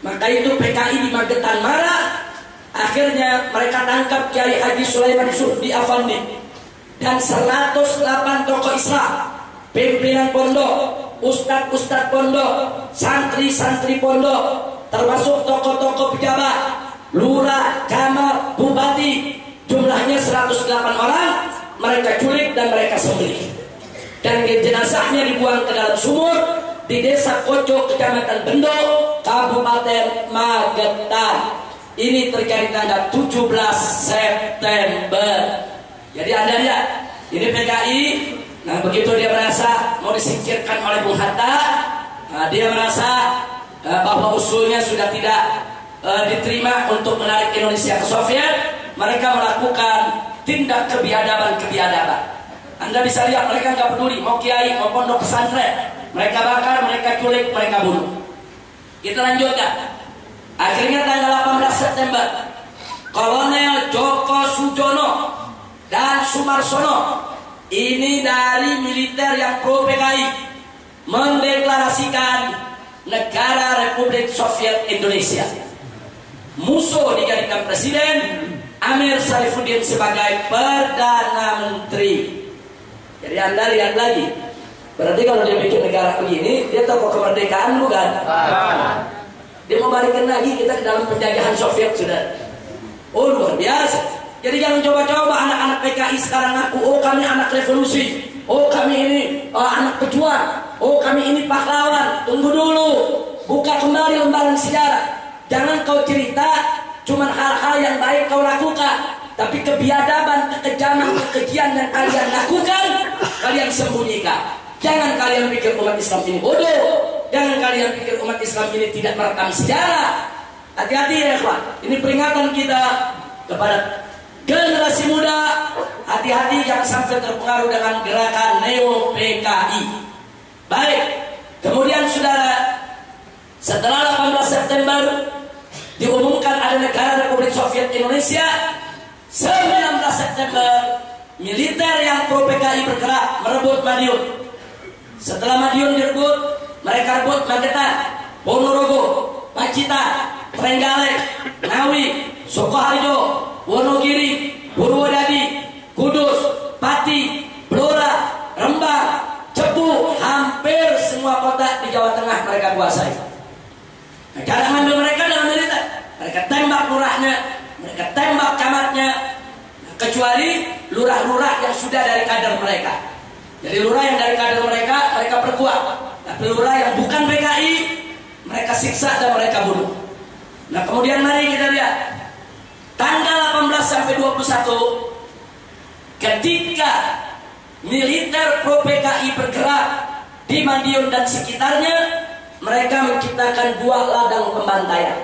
Maka itu PKI di Magetan marah, akhirnya mereka tangkap Kiai Haji Sulaiman Subdi Afandi dan 108 tokoh Islam, pimpinan pondok, ustadz-ustadz pondok, santri-santri pondok, termasuk tokoh-tokoh pejabat, lurah, camat, bupati, jumlahnya 108 orang, mereka culik dan mereka sembelih. Dan jenazahnya dibuang ke dalam sumur di Desa Koco, Kecamatan Bendo, Kabupaten Magetan. Ini terjadi tanggal 17 September. Jadi Anda lihat, ini PKI. Nah begitu dia merasa mau disingkirkan oleh Bung Hatta, nah, dia merasa bahwa usulnya sudah tidak diterima untuk menarik Indonesia ke Soviet. Mereka melakukan tindak kebiadaban. Anda bisa lihat mereka nggak peduli mau kiai mau pondok pesantren, mereka bakar, mereka culik, mereka bunuh. Kita lanjutkan. Akhirnya tanggal 18 September, Kolonel Joko Sujono dan Sumarsono, ini dari militer yang pro PKI, mendeklarasikan negara Republik Soviet Indonesia. Musuh dijadikan presiden, Amir Saifuddin sebagai Perdana Menteri. Jadi Anda lihat lagi, berarti kalau dia bikin negara begini, dia tokoh kemerdekaan bukan? Dia mau balikin lagi kita ke dalam penjajahan Soviet sudah. Oh luar biasa. Jadi jangan coba-coba anak-anak PKI sekarang ngaku, oh kami anak revolusi, oh kami ini anak pejuang, oh kami ini pahlawan. Tunggu dulu, buka kembali lembaran sejarah. Jangan kau cerita cuman hal-hal yang baik kau lakukan, tapi kebiadaban, kekejaman, kekejian yang kalian lakukan, kalian sembunyikan. Jangan kalian pikir umat Islam ini bodoh. Jangan kalian pikir umat Islam ini tidak merekam sejarah. Hati-hati ya ikhwan. Ini peringatan kita kepada generasi muda. Hati-hati jangan sampai terpengaruh dengan gerakan Neo PKI. Baik. Kemudian saudara, setelah 18 September diumumkan ada negara Republik Soviet Indonesia, 19 September militer yang pro PKI bergerak merebut Madiun. Setelah Madiun direbut, mereka rebut Magetan, Ponorogo, Pacitan, Trenggalek, Ngawi, Sukoharjo, Wonogiri, Purwodadi, Kudus, Pati, Blora, Rembang, Cepu, hampir semua kota di Jawa Tengah mereka kuasai. Nah, cara mengambil mereka dalam militer, mereka tembak lurahnya, mereka tembak camatnya, kecuali lurah-lurah yang sudah dari kader mereka. Jadi lurah yang dari kader mereka, mereka perkuat. Tapi lurah yang bukan PKI, mereka siksa dan mereka bunuh. Nah kemudian mari kita lihat tanggal 18 sampai 21, ketika militer pro PKI bergerak di Madiun dan sekitarnya, mereka menciptakan 2 ladang pembantaian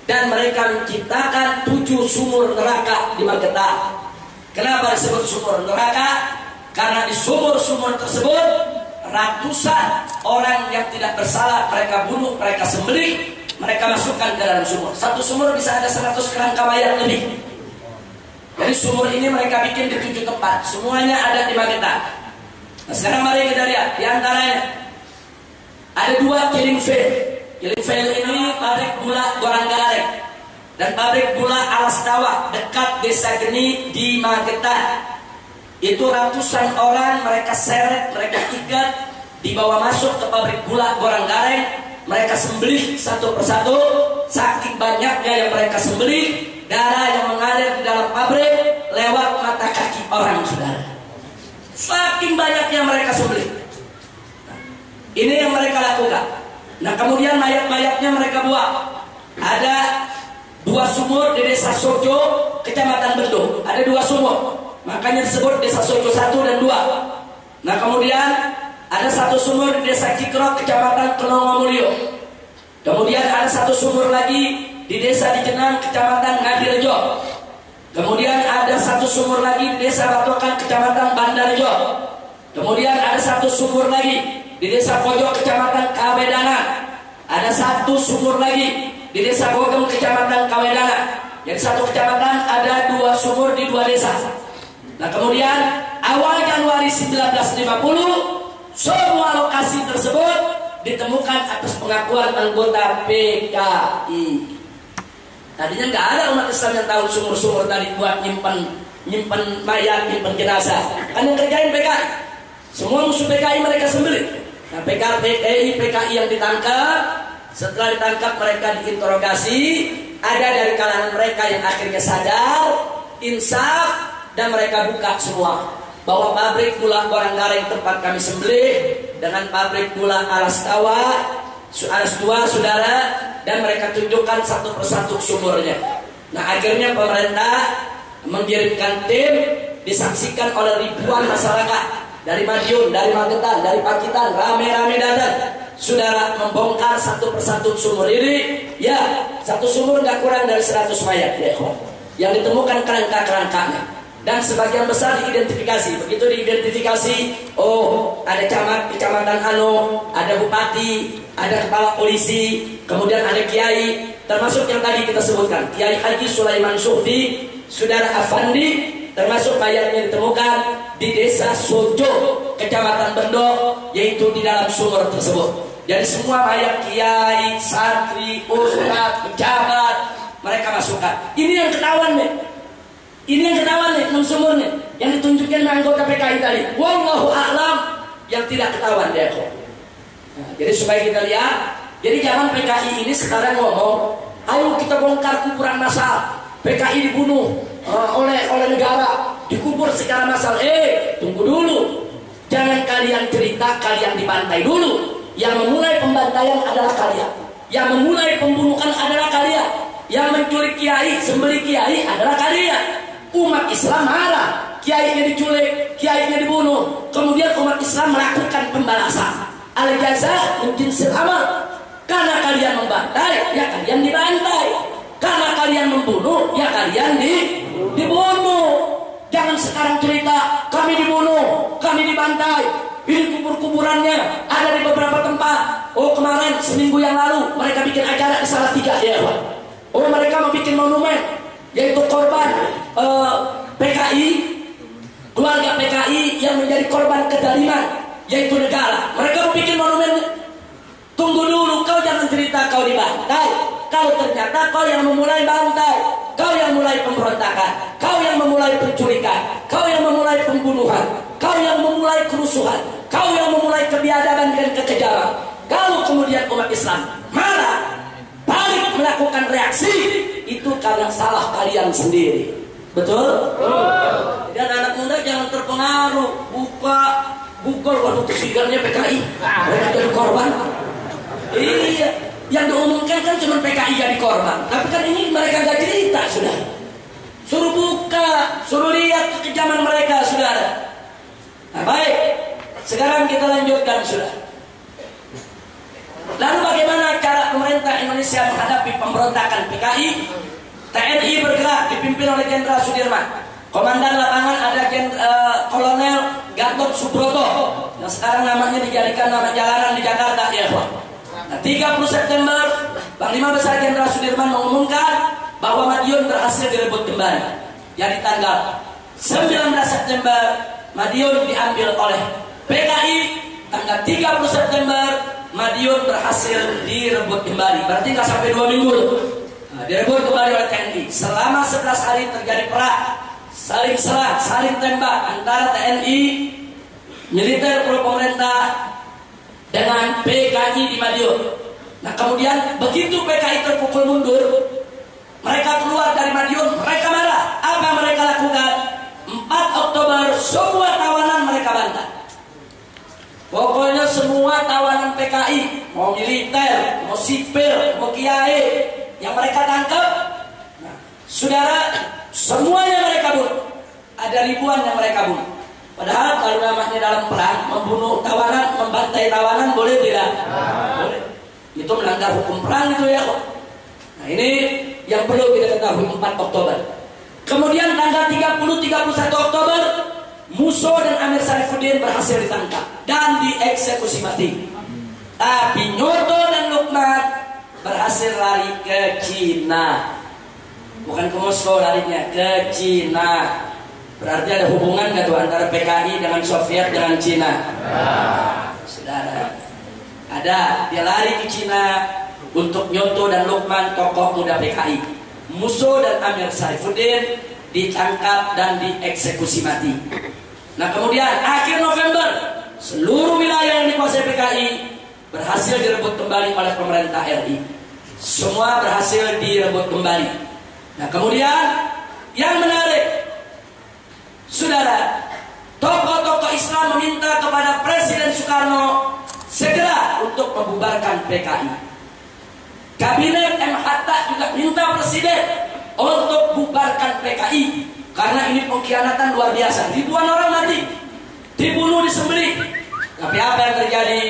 dan mereka menciptakan 7 sumur neraka di Magetan. Kenapa disebut sumur neraka? Karena di sumur-sumur tersebut ratusan orang yang tidak bersalah mereka bunuh, mereka sembelih, mereka masukkan ke dalam sumur. Satu sumur bisa ada 100 kerangka mayat lebih. Jadi sumur ini mereka bikin di 7 tempat, semuanya ada di Magetan. Nah sekarang mari kita lihat, di antaranya ada 2 killing field. Killing field ini pabrik gula Goranggareng dan pabrik gula Alas Tawah dekat Desa Geni di Magetan. Itu ratusan orang mereka seret, mereka ikat, dibawa masuk ke pabrik gula Goranggareng, mereka sembelih satu persatu. Saking banyaknya yang mereka sembelih, darah yang mengalir di dalam pabrik lewat mata kaki orang, saudara. Saking banyaknya mereka sembelih. Ini yang mereka lakukan. Nah kemudian mayat-mayatnya mereka buang. Ada 2 sumur di Desa Sojo, Kecamatan Bendung. Ada 2 sumur, makanya disebut Desa Sojo 1 dan 2. Nah kemudian ada 1 sumur di Desa Cikrok, Kecamatan Kenongomulyo. Kemudian ada 1 sumur lagi di Desa Dijenang, Kecamatan Ngadirejo. Kemudian ada 1 sumur lagi di Desa Batokan, Kecamatan Bandarjo. Kemudian ada 1 sumur lagi di Desa Pojok, Kecamatan Kawedana. Ada 1 sumur lagi di Desa Bogem, Kecamatan Kawedana. Jadi 1 kecamatan ada 2 sumur di 2 desa. Nah kemudian awal Januari 1950 semua lokasi tersebut ditemukan atas pengakuan anggota PKI. Tadinya nggak ada umat Islam yang tahu sumur-sumur tadi buat nyimpen mayat, nyimpen jenazah. Kan yang kerjain PKI. Semua musuh PKI mereka sembelih. Nah PKI yang ditangkap, setelah ditangkap mereka diinterogasi. Ada dari kalangan mereka yang akhirnya sadar, insaf, dan mereka buka semua bahwa pabrik gula Goranggareng tempat kami sembelih dengan pabrik gula Alas Tawah, Alas Tua, saudara, dan mereka tunjukkan satu persatu sumurnya. Nah akhirnya pemerintah mengirimkan tim, disaksikan oleh ribuan masyarakat dari Madiun, dari Magetan, dari Pacitan, rame-rame datang. Saudara membongkar satu persatu sumur ini. Ya, 1 sumur nggak kurang dari 100 mayat ya, yang ditemukan kerangka-kerangkanya. Dan sebagian besar diidentifikasi. Begitu diidentifikasi, oh ada camat kecamatan Ano, ada bupati, ada kepala polisi, kemudian ada kiai, termasuk yang tadi kita sebutkan, Kiai Haji Sulaiman Suhdi, saudara Afandi, termasuk mayatnya ditemukan di Desa Sojo, Kecamatan Bendok, yaitu di dalam sumur tersebut. Jadi semua mayat kiai, santri, ustaz, pejabat mereka masukkan. Ini yang ketahuan nih. Ini yang ketahuan nih, 6 sumur nih, yang ditunjukkan anggota PKI tadi. Wallahu a'lam, yang tidak ketahuan dia kok. Nah, jadi supaya kita lihat, jadi jangan PKI ini sekarang ngomong, ayo kita bongkar kuburan massal. PKI dibunuh oleh negara, dikubur secara massal. Tunggu dulu. Jangan kalian cerita kalian dibantai dulu. Yang memulai pembantaian adalah kalian. Yang memulai pembunuhan adalah kalian. Yang menculik kiai, sembelih kiai adalah kalian. Umat Islam marah, kiainya diculik, kiainya dibunuh. Kemudian umat Islam melakukan pembalasan. Al-jaza min jinsil amal. Karena kalian membantai, ya kalian dibantai. Karena kalian membunuh, ya kalian dibunuh. Jangan sekarang cerita kami dibunuh, kami dibantai. Ini kubur-kuburannya ada di beberapa tempat. Oh, kemarin seminggu yang lalu mereka bikin acara di Salatiga ya, Pak. Oh, mereka mau bikin monumen yaitu korban PKI, keluarga PKI yang menjadi korban kezaliman yaitu negara. Mereka mau bikin monumen. Tunggu dulu, kau jangan cerita kau dibantai. Kalau ternyata kau yang memulai bantai, kau yang mulai pemberontakan, kau yang memulai penculikan, kau yang memulai pembunuhan, kau yang memulai kerusuhan, kau yang memulai kebiadaban dan kekejaman. Kalau kemudian umat Islam marah, balik melakukan reaksi, itu karena salah kalian sendiri. Betul? Dan anak muda jangan terpengaruh. Buka Google, waduh kesigarnya PKI, mereka jadi korban. Iya, yang diumumkan kan cuma PKI jadi korban. Tapi kan ini mereka gak cerita, sudah. Suruh buka, suruh lihat kekejaman mereka, saudara. Nah, baik. Sekarang kita lanjutkan, sudah. Lalu bagaimana cara pemerintah Indonesia menghadapi pemberontakan PKI? TNI bergerak dipimpin oleh Jenderal Sudirman. Komandan lapangan ada Kolonel Gatot Subroto, yang sekarang namanya dijadikan nama jalanan di Jakarta, ya, Pak. 30 September, Panglima Besar Jenderal Sudirman mengumumkan bahwa Madiun berhasil direbut kembali. Jadi tanggal 19 September, Madiun diambil oleh PKI. Tanggal 30 September, Madiun berhasil direbut kembali. Berarti nggak sampai 2 minggu. Nah, direbut kembali oleh TNI. Selama 11 hari terjadi perang, saling serang, saling tembak antara TNI, militer pro pemerintah, dengan PKI di Madiun. Nah, kemudian begitu PKI terpukul mundur, mereka keluar dari Madiun, mereka marah. Apa mereka lakukan? 4 Oktober semua tawanan mereka bantai. Pokoknya semua tawanan PKI, mau militer, mau sipil, mau kiai, yang mereka tangkap, nah, saudara, semuanya mereka bunuh. Ada ribuan yang mereka bunuh. Padahal kalau namanya dalam perang, membunuh tawanan, membantai tawanan, boleh tidak? Boleh. Itu melanggar hukum perang itu, ya. Nah, ini yang perlu kita ketahui. 4 Oktober. Kemudian tanggal 30-31 Oktober, Musso dan Amir Sarifuddin berhasil ditangkap dan dieksekusi mati. Tapi Nyoto dan Lukman berhasil lari ke Cina. Bukan ke Moskow larinya, ke Cina. Berarti ada hubungan gak tuh antara PKI dengan Soviet dengan Cina? Saudara, ada. Dia lari ke Cina untuk Nyoto dan Lukman, tokoh muda PKI. Musso dan Amir Sarifuddin ditangkap dan dieksekusi mati. Nah, kemudian akhir November, seluruh wilayah yang dikuasai PKI berhasil direbut kembali oleh pemerintah RI. Semua berhasil direbut kembali. Nah, kemudian yang menarik, saudara, tokoh-tokoh Islam meminta kepada Presiden Soekarno segera untuk membubarkan PKI. Kabinet M. Hatta juga minta Presiden untuk bubarkan PKI karena ini pengkhianatan luar biasa. Ribuan orang mati, dibunuh, disembelih. Tapi apa yang terjadi?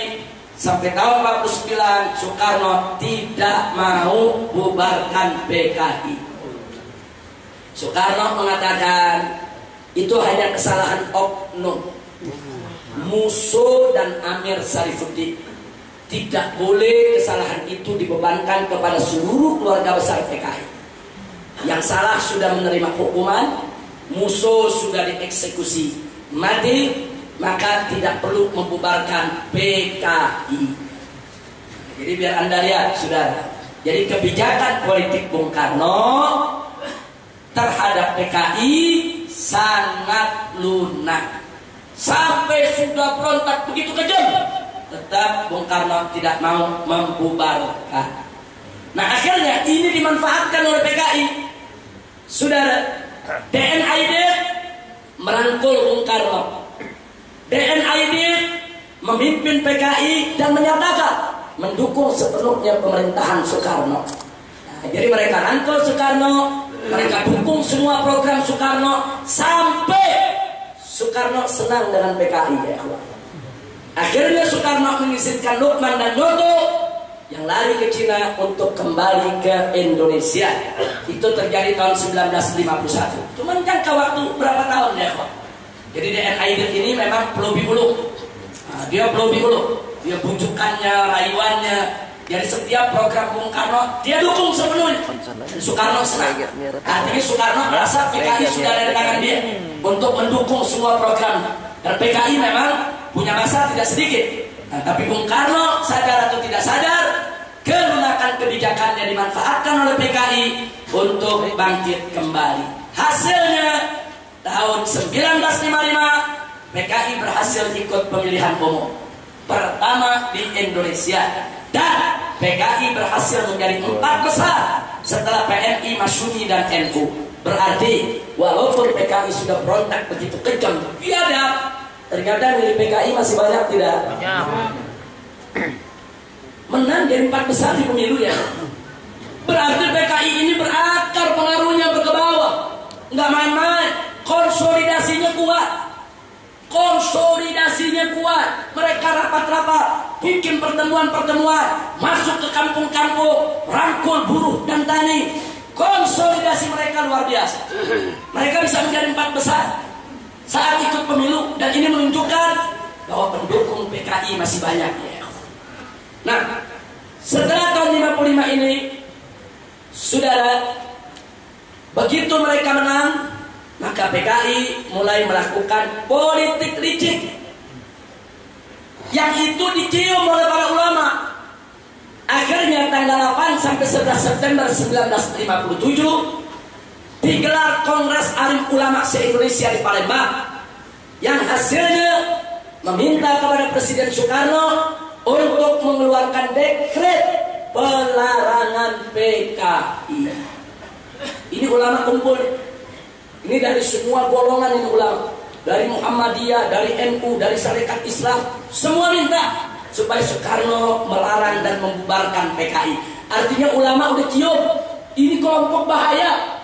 Sampai tahun 49 Soekarno tidak mau bubarkan PKI. Soekarno mengatakan itu hanya kesalahan oknum. Musso dan Amir Sarifuddin, tidak boleh kesalahan itu dibebankan kepada seluruh keluarga besar PKI. Yang salah sudah menerima hukuman, Musso sudah dieksekusi mati, maka tidak perlu membubarkan PKI. Jadi biar Anda lihat, saudara. Jadi kebijakan politik Bung Karno terhadap PKI sangat lunak. Sampai sudah berontak begitu kejam, tetap Bung Karno tidak mau membubarkan. Nah, akhirnya ini dimanfaatkan oleh PKI. Saudara, DNID merangkul Bung Karno. DNID memimpin PKI dan menyatakan mendukung sepenuhnya pemerintahan Soekarno. Nah, jadi mereka rangkul Soekarno, mereka dukung semua program Soekarno sampai Soekarno senang dengan PKI, ya. Akhirnya Soekarno mengizinkan Lukman dan Noto yang lari ke Cina untuk kembali ke Indonesia. Itu terjadi tahun 1951. Cuman jangka waktu berapa tahun ya kok? Jadi DNI ini memang pelobi ulu. Nah, dia pelobi ulu. Dia bujukannya, rayuannya. Jadi setiap program Bung Karno dia dukung sepenuhnya. Dan Soekarno senang. Artinya Soekarno merasa PKI sudah ada di tangan dia untuk mendukung semua program. Dan PKI memang punya masa tidak sedikit. Nah, tapi Bung Karno sadar atau tidak sadar, kelunakan kebijakannya dimanfaatkan oleh PKI untuk bangkit kembali. Hasilnya tahun 1955 PKI berhasil ikut pemilihan umum pertama di Indonesia. Dan PKI berhasil menjadi 4 besar setelah PNI, Masyumi, dan NU. Berarti walaupun PKI sudah berontak begitu kejam, biadab, ternyata milik PKI masih banyak tidak? Menang jadi 4 besar di pemilu ya. Berarti PKI ini berakar, pengaruhnya ke bawah. Nggak main-main, konsolidasinya kuat. Konsolidasinya kuat. Mereka rapat-rapat, bikin pertemuan-pertemuan, masuk ke kampung-kampung, rangkul buruh dan tani. Konsolidasi mereka luar biasa. Mereka bisa menjadi 4 besar saat ikut pemilu, dan ini menunjukkan bahwa pendukung PKI masih banyak ya. Nah, setelah tahun 55 ini, saudara, begitu mereka menang, maka PKI mulai melakukan politik licik yang itu dicium oleh para ulama. Akhirnya tanggal 8 sampai 11 September 1957 digelar Kongres Alim Ulama se-Indonesia di Palembang, yang hasilnya meminta kepada Presiden Soekarno untuk mengeluarkan dekret pelarangan PKI. Ini ulama kumpul. Ini dari semua golongan, ini ulama. Dari Muhammadiyah, dari NU, dari Syarikat Islam. Semua minta supaya Soekarno melarang dan membubarkan PKI. Artinya ulama udah cium, ini kelompok bahaya.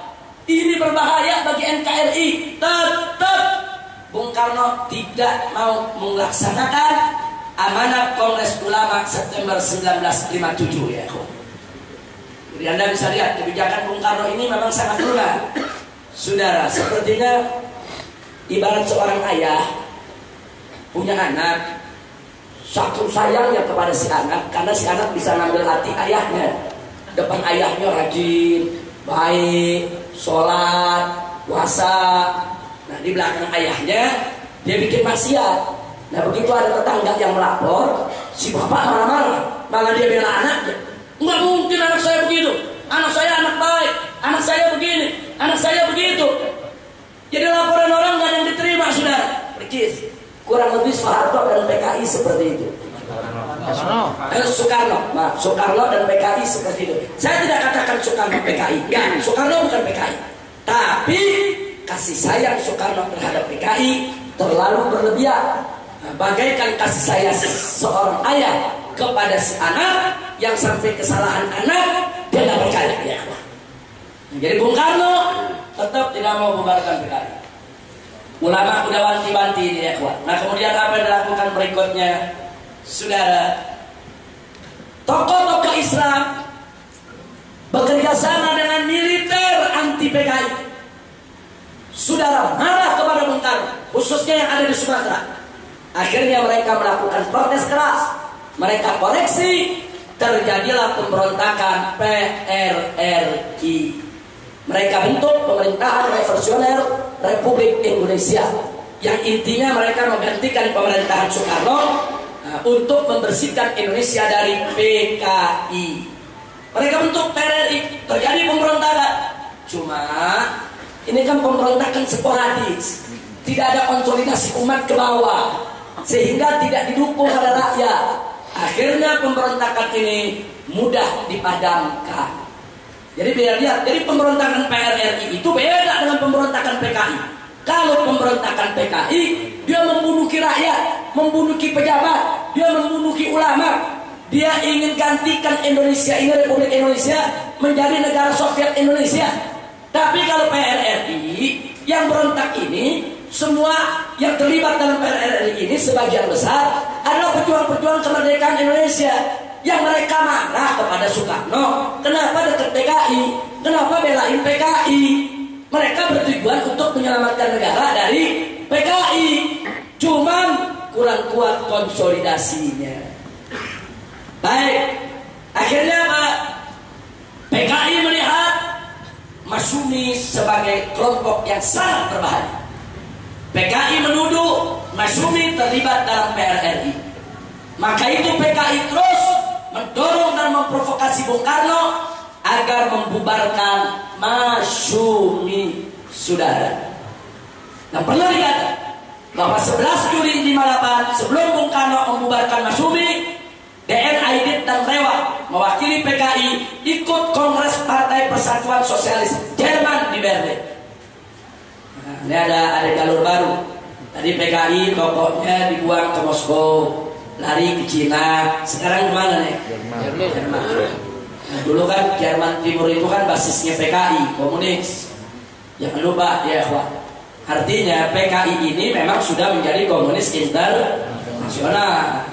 Ini berbahaya bagi NKRI. Tetap Bung Karno tidak mau melaksanakan amanat Kongres Ulama September 1957 ya. Jadi Anda bisa lihat kebijakan Bung Karno ini memang sangat lunak. Saudara, sepertinya ibarat seorang ayah punya anak, saking sayangnya kepada si anak, karena si anak bisa ngambil hati ayahnya. Depan ayahnya rajin, baik, sholat, puasa. Nah, di belakang ayahnya dia bikin maksiat. Nah, begitu ada tetangga yang melapor, si bapak marah-marah, malah dia bela anaknya. Nggak mungkin anak saya begitu, anak saya anak baik, anak saya begini, anak saya begitu. Jadi laporan orang nggak ada yang diterima, saudara. Percis, kurang lebih Soeharto dan PKI seperti itu. Soekarno dan PKI seperti itu. Saya tidak katakan Soekarno PKI, ya, Soekarno bukan PKI. Tapi kasih sayang Soekarno terhadap PKI terlalu berlebihan. Bagaikan kasih sayang seorang ayah kepada si anak yang sampai kesalahan anak dia tidak percaya ya. Jadi Bung Karno tetap tidak mau membubarkan PKI. Ulama udah wanti-wanti ini ya kuat. Nah, kemudian apa yang dilakukan berikutnya, saudara? Tokoh-tokoh Islam bekerja sama dengan militer anti PKI. Saudara marah kepada Bung Karno, khususnya yang ada di Sumatera. Akhirnya mereka melakukan protes keras. Mereka koreksi, terjadilah pemberontakan PRRI. Mereka bentuk pemerintahan revolusioner Republik Indonesia, yang intinya mereka menggantikan pemerintahan Soekarno untuk membersihkan Indonesia dari PKI. Mereka bentuk PRRI, terjadi pemberontakan. Cuma ini kan pemberontakan sporadis, tidak ada konsolidasi umat ke bawah, sehingga tidak didukung oleh rakyat. Akhirnya pemberontakan ini mudah dipadamkan. Jadi biar lihat, jadi pemberontakan PRRI itu beda dengan pemberontakan PKI. Kalau pemberontakan PKI, dia membunuh rakyat, membunuh pejabat, dia membunuh ulama. Dia ingin gantikan Indonesia ini, Republik Indonesia, menjadi negara Soviet Indonesia. Tapi kalau PRRI yang berontak ini semua yang terlibat dalam PRRI ini sebagian besar adalah pejuang-pejuang kemerdekaan Indonesia yang mereka marah kepada Soekarno. Kenapa dekat PKI? Kenapa belain PKI? Mereka bertujuan untuk menyelamatkan negara dari PKI. Cuman kurang kuat konsolidasinya. Baik, akhirnya apa? PKI melihat Masyumi sebagai kelompok yang sangat berbahaya. PKI menuduh Masyumi terlibat dalam PRRI. Maka itu PKI terus mendorong dan memprovokasi Bung Karno agar membubarkan Masyumi, saudara. Nah, pernah dikatakan bahwa 11 Juli 58 sebelum Bung Karno membubarkan Masyumi, DN Aidit dan Rewa mewakili PKI ikut Kongres Partai Persatuan Sosialis Jerman di Berlin. Nah, ini ada jalur baru. Tadi PKI pokoknya dibuang ke Moskow, lari ke Cina. Sekarang kemana nih? Jerman. Nah, dulu kan Jerman Timur itu kan basisnya PKI, komunis. Jangan lupa ya, kawan. Artinya PKI ini memang sudah menjadi komunis internasional.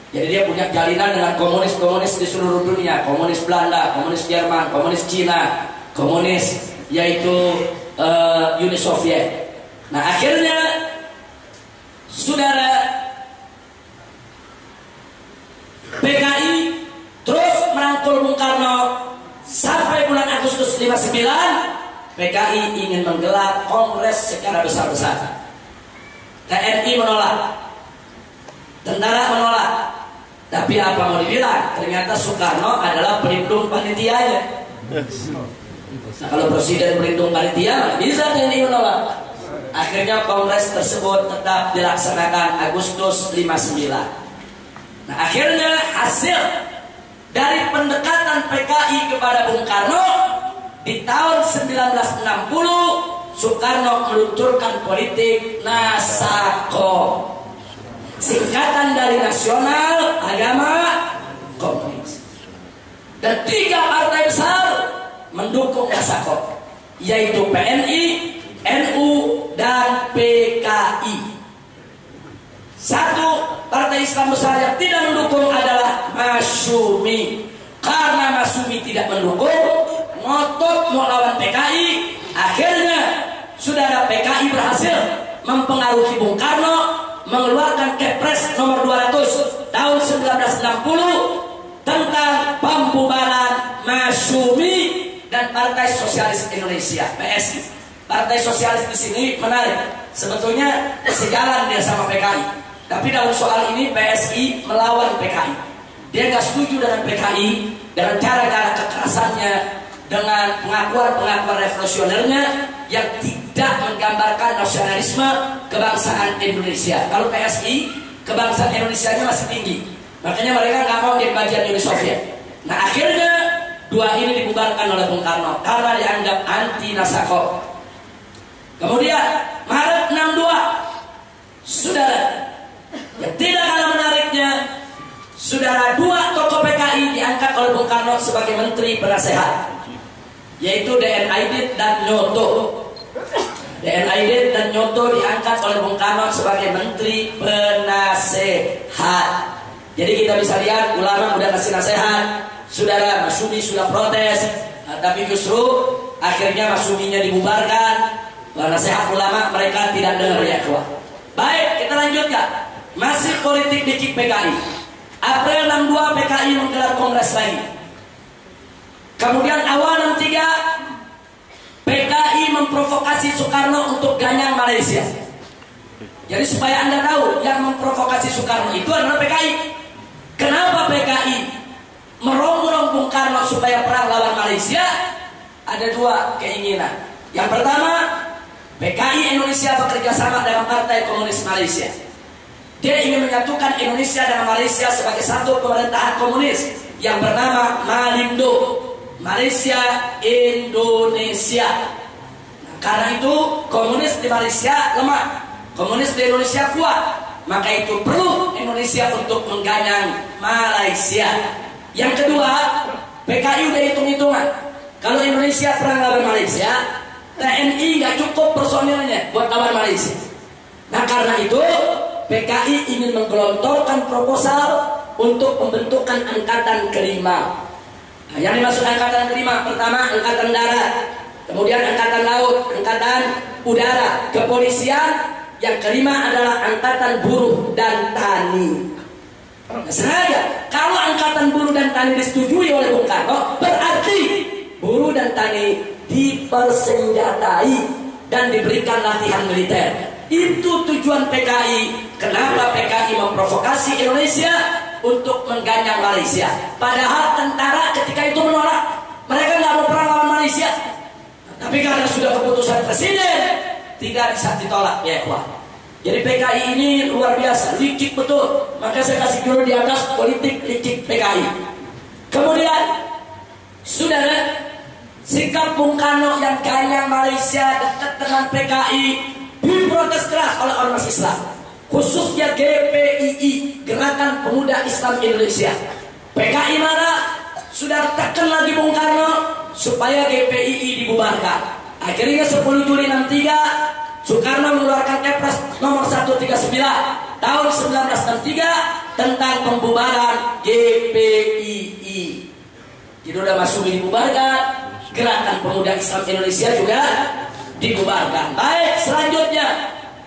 Jadi dia punya jalinan dengan komunis-komunis di seluruh dunia. Komunis Belanda, komunis Jerman, komunis Cina, komunis yaitu Uni Soviet. Nah, akhirnya saudara, PKI terus merangkul Bung Karno sampai bulan Agustus 59. PKI ingin menggelar kongres secara besar-besaran. TNI menolak, tentara menolak. Tapi apa mau dibilang? Ternyata Soekarno adalah pelindung panitianya. Nah, kalau presiden pelindung panitia, bisa TNI menolak. Akhirnya kongres tersebut tetap dilaksanakan Agustus 59. Nah, akhirnya hasil dari pendekatan PKI kepada Bung Karno, di tahun 1960 Soekarno meluncurkan politik Nasako, singkatan dari Nasional, Agama, Komunis. Dan 3 partai besar mendukung Nasako, yaitu PNI, NU, dan PKI. Satu partai Islam besar yang tidak mendukung adalah Masyumi. Karena Masyumi tidak mendukung, ngotot mau lawan PKI. Akhirnya saudara, PKI berhasil mempengaruhi Bung Karno mengeluarkan Kepres nomor 200 tahun 1960 tentang pembubaran Masyumi dan Partai Sosialis Indonesia, PSI. Partai Sosialis di sini menarik. Sebetulnya sejalan dia sama PKI. Tapi dalam soal ini PSI melawan PKI. Dia nggak setuju dengan PKI dengan cara-cara kekerasannya, dengan pengakuan-pengakuan revolusionernya yang tidak menggambarkan nasionalisme kebangsaan Indonesia. Kalau PSI, kebangsaan Indonesia-nya masih tinggi. Makanya mereka nggak mau jadi bagian Uni Soviet. Nah, akhirnya 2 ini dibubarkan oleh Bung Karno karena dianggap anti Nasako. Kemudian Maret 62, saudara, yang tidak kalah menariknya, saudara, 2 tokoh PKI diangkat oleh Bung Karno sebagai menteri penasehat, yaitu DN Aidit dan Nyoto. DN Aidit dan Nyoto diangkat oleh Bung Karno sebagai menteri penasehat. Jadi kita bisa lihat ulama udah kasih nasihat, saudara, Masyumi sudah protes, tapi justru akhirnya Masyuminya dibubarkan. Nasihat ulama mereka tidak dengar ya, kawan. Baik, kita lanjutkan. Masih politik dikit PKI. April 62 PKI menggelar kongres lagi. Kemudian awal 63 PKI memprovokasi Soekarno untuk ganyang Malaysia. Jadi supaya Anda tahu, yang memprovokasi Soekarno itu adalah PKI. Kenapa PKI merongrong Bung Karno supaya perang lawan Malaysia? Ada 2 keinginan. Yang pertama, PKI Indonesia bekerja sama dengan Partai Komunis Malaysia. Dia ingin menyatukan Indonesia dan Malaysia sebagai satu pemerintahan komunis yang bernama Malindo, Malaysia Indonesia. Nah, karena itu komunis di Malaysia lemah, komunis di Indonesia kuat. Maka itu perlu Indonesia untuk mengganyang Malaysia. Yang kedua, PKI udah hitung-hitungan. Kalau Indonesia perang lawan Malaysia, TNI nggak cukup personilnya buat lawan Malaysia. Nah karena itu PKI ingin menggelontorkan proposal untuk pembentukan angkatan kelima. Nah, yang dimaksud angkatan kelima, pertama angkatan darat, kemudian angkatan laut, angkatan udara, kepolisian. Yang kelima adalah angkatan buruh dan tani. Sengaja kalau angkatan buruh dan tani disetujui oleh Bung Karno, berarti buruh dan tani dipersenjatai dan diberikan latihan militer. Itu tujuan PKI. Kenapa PKI memprovokasi Indonesia untuk mengganyang Malaysia? Padahal tentara ketika itu menolak. Mereka nggak mau perang lawan Malaysia. Tapi karena sudah keputusan presiden, tidak bisa ditolak ya ikhwan. Jadi PKI ini luar biasa, licik betul. Maka saya kasih judul di atas, politik licik PKI. Kemudian, saudara, sikap Bung Karno yang ganyang Malaysia dekat dengan PKI diprotes keras oleh ormas Islam, khususnya GPII, Gerakan Pemuda Islam Indonesia. PKI mana? Sudah tekan lagi Bung Karno supaya GPII dibubarkan. Akhirnya 10 Juli 63 Soekarno mengeluarkan Kepres nomor 139 tahun 1963 tentang pembubaran GPII. Jadi udah masuk dibubarkan, Gerakan Pemuda Islam Indonesia juga dibubarkan. Baik, selanjutnya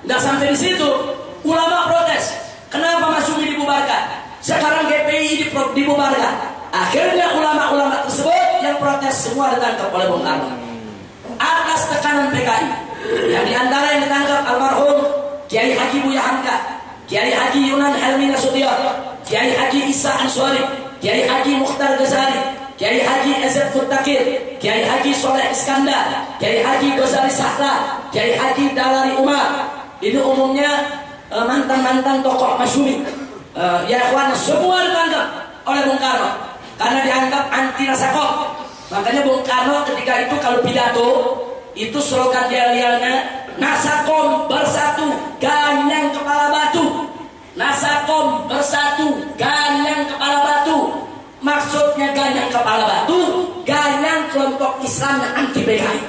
nggak sampai di situ, ulama protes. Kenapa masuk dibubarkan? Sekarang GPII dibubarkan. Akhirnya ulama-ulama tersebut yang protes semua ditangkap oleh Bung Karno atas tekanan PKI. Yang diantara yang ditangkap almarhum Kiai Haji Buya Hamka, Kiai Haji Yunan Helmi Nasution, Kiai Haji Isa Ansori, Kiai Haji Mukhtar Ghazali, Kiai Haji Azad Muttaqir, Kiai Haji Soleh Iskandar, Kiai Haji Ghazali Sahla, Kiai Haji Dalari Umar. Ini umumnya mantan-mantan tokoh masyhur. Ya ikhwan, semua ditangkap oleh Bung Karno karena dianggap anti nasakop. Makanya Bung Karno ketika itu kalau pidato itu slogan yel-yelnya, Nasakom bersatu, ganyang kepala batu. Nasakom bersatu, ganyang kepala batu. Maksudnya ganyang kepala batu, ganyang kelompok Islam yang anti PKI,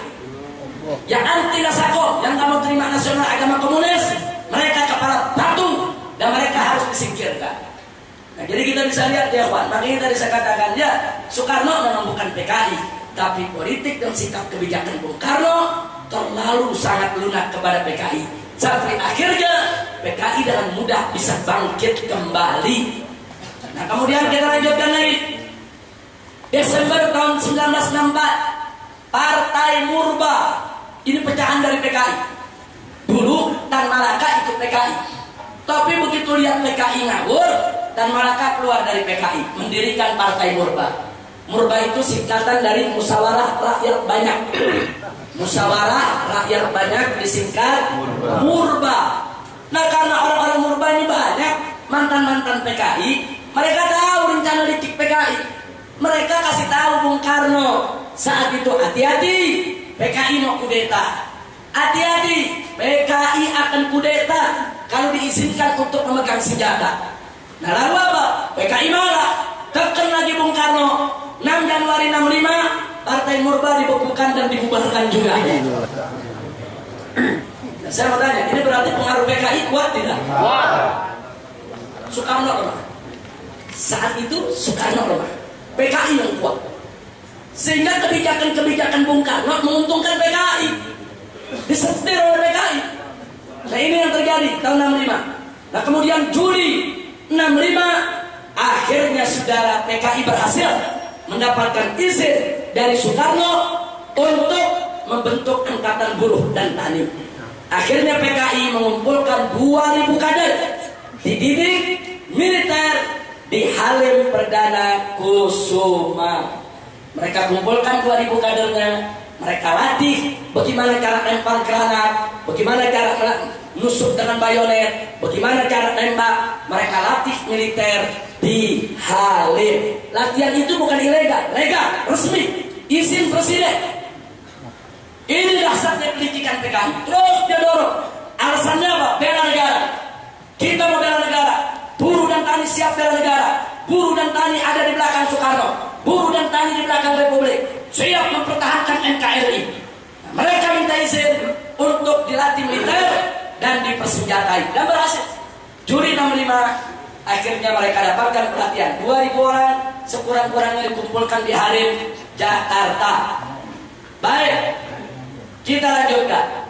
yang anti Nasakom, yang kamu terima nasional agama komunis, mereka kepala batu dan mereka harus disingkirkan. Nah, jadi kita bisa lihat ya Pak, makanya tadi saya katakan ya, Soekarno memang bukan PKI, tapi politik dan sikap kebijakan Bung Karno terlalu sangat lunak kepada PKI. Sampai akhirnya PKI dengan mudah bisa bangkit kembali. Nah kemudian kita lanjutkan lagi. Desember tahun 1964, Partai Murba ini pecahan dari PKI. Dulu Tan Malaka ikut PKI, tapi begitu lihat PKI ngawur, Tan Malaka keluar dari PKI, mendirikan Partai Murba. Murba itu singkatan dari Musyawarah Rakyat Banyak. Musyawarah Rakyat Banyak disingkat Murba. Nah karena orang-orang Murba ini banyak mantan-mantan PKI, mereka tahu rencana licik PKI. Mereka kasih tahu Bung Karno saat itu, hati-hati PKI mau kudeta, hati-hati PKI akan kudeta kalau diizinkan untuk memegang senjata. Nah lalu apa? PKI marah, tekan lagi Bung Karno. 6 Januari 65 Partai Murba dibekukan dan dibubarkan juga. Nah, saya mau tanya, ini berarti pengaruh PKI kuat tidak? Kuat. Soekarno lemah. Saat itu Soekarno lemah, PKI yang kuat. Sehingga kebijakan-kebijakan Bung Karno menguntungkan PKI, disetir oleh PKI. Nah ini yang terjadi tahun 65. Nah kemudian Juli 65 akhirnya saudara PKI berhasil mendapatkan izin dari Soekarno untuk membentuk angkatan buruh dan tani. Akhirnya PKI mengumpulkan 2.000 kader, dididik militer di Halim Perdana Kusuma. Mereka kumpulkan 2.000 kadernya, mereka latih bagaimana cara lempar granat, bagaimana cara nusuk dengan bayonet, bagaimana cara tembak. Mereka latih militer di Halim. Latihan itu bukan ilegal, legal, resmi, izin presiden. Ini dasarnya pendidikan PKI. Terus dia dorong. Alasannya apa? Bela negara. Kita mau bela negara. Buruh dan tani siap bela negara. Buruh dan tani ada di belakang Soekarno. Buruh dan tani di belakang Republik. Siap mempertahankan NKRI. Nah, mereka minta izin untuk dilatih militer dan dipersenjatai, dan berhasil. Juli 65 akhirnya mereka dapatkan pelatihan. 2.000 orang sekurang-kurangnya dikumpulkan di Halim, Jakarta. Baik, kita lanjutkan.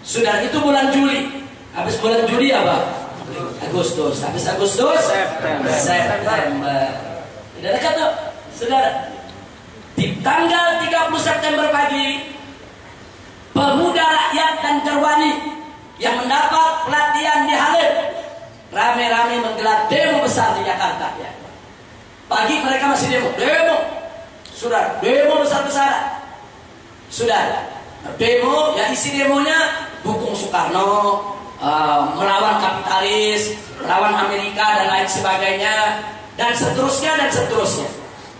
Sudah itu bulan Juli. Habis bulan Juli apa? Agustus. Habis Agustus September. Tidak dekat tuh, saudara. Di tanggal 30 September pagi, pemuda rakyat dan Gerwani yang mendapat pelatihan di Halim rame-rame menggelar demo besar di Jakarta. Ya. Pagi mereka masih demo, sudah demo besar-besaran. Sudah demo, ya isi demonya dukung Soekarno, melawan kapitalis, melawan Amerika dan lain sebagainya, dan seterusnya dan seterusnya.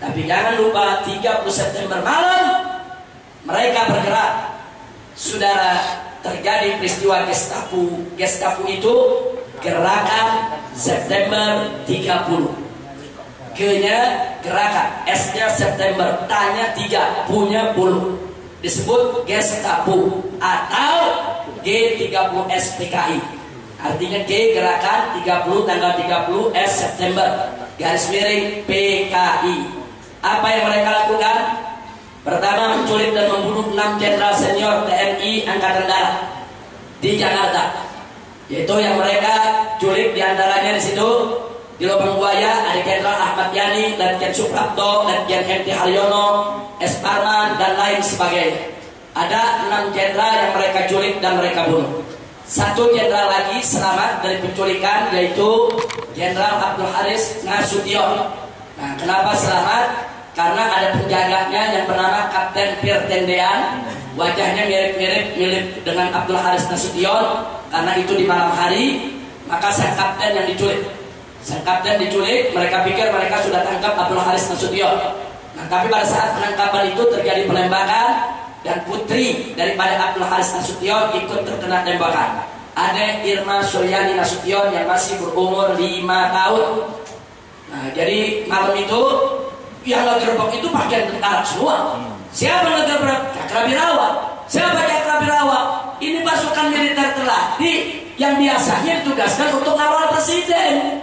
Tapi jangan lupa 30 September malam mereka bergerak. Saudara, terjadi peristiwa Gestapo. Gestapo itu gerakan September 30. G-nya gerakan, S-nya September, T-nya 3, punya 10. Disebut Gestapo atau G30S PKI. Artinya G gerakan 30 tanggal 30 S September garis miring PKI. Apa yang mereka lakukan? Pertama, menculik dan membunuh 6 jenderal senior TNI Angkatan Darat di Jakarta. Yaitu yang mereka culik diantaranya di situ di Lubang Buaya ada Jenderal Ahmad Yani, Letjen Suprapto, Letjen MT Haryono, S. Parman dan lain sebagainya. Ada 6 jenderal yang mereka culik dan mereka bunuh. 1 jenderal lagi selamat dari penculikan, yaitu Jenderal Abdul Haris Nasution. Nah, kenapa selamat? Karena ada penjaganya yang bernama Kapten Pierre Tendean, wajahnya mirip dengan Abdul Haris Nasution. Karena itu di malam hari, maka sang kapten yang diculik. Sang kapten diculik, mereka pikir mereka sudah tangkap Abdul Haris Nasution. Nah, tapi pada saat penangkapan itu terjadi penembakan dan putri daripada Abdul Haris Nasution ikut terkena tembakan. Ada Irma Suryani Nasution yang masih berumur 5 tahun. Nah, jadi malam itu yang ngegerbek itu pakaian tentara semua. Siapa ngegerbek? Cakrabirawa. Siapa Cakrabirawa? Ini pasukan militer terlatih yang biasanya ditugaskan untuk ngawal presiden.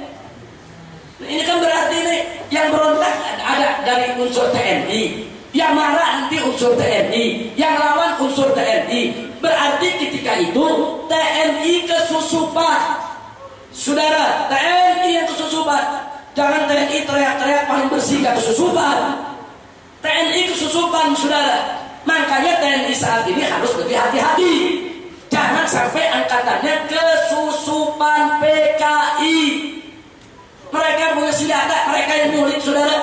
Nah, ini kan berarti ini yang berontak ada dari unsur TNI, yang marah nanti unsur TNI, yang lawan unsur TNI. Berarti ketika itu TNI kesusupan. Saudara, TNI yang kesusupan. Jangan TNI teriak-teriak paling bersih, gak kesusupan. TNI kesusupan, saudara. Makanya TNI saat ini harus lebih hati-hati. Jangan sampai angkatannya kesusupan PKI. Mereka punya senjata, mereka yang nyulik, saudara.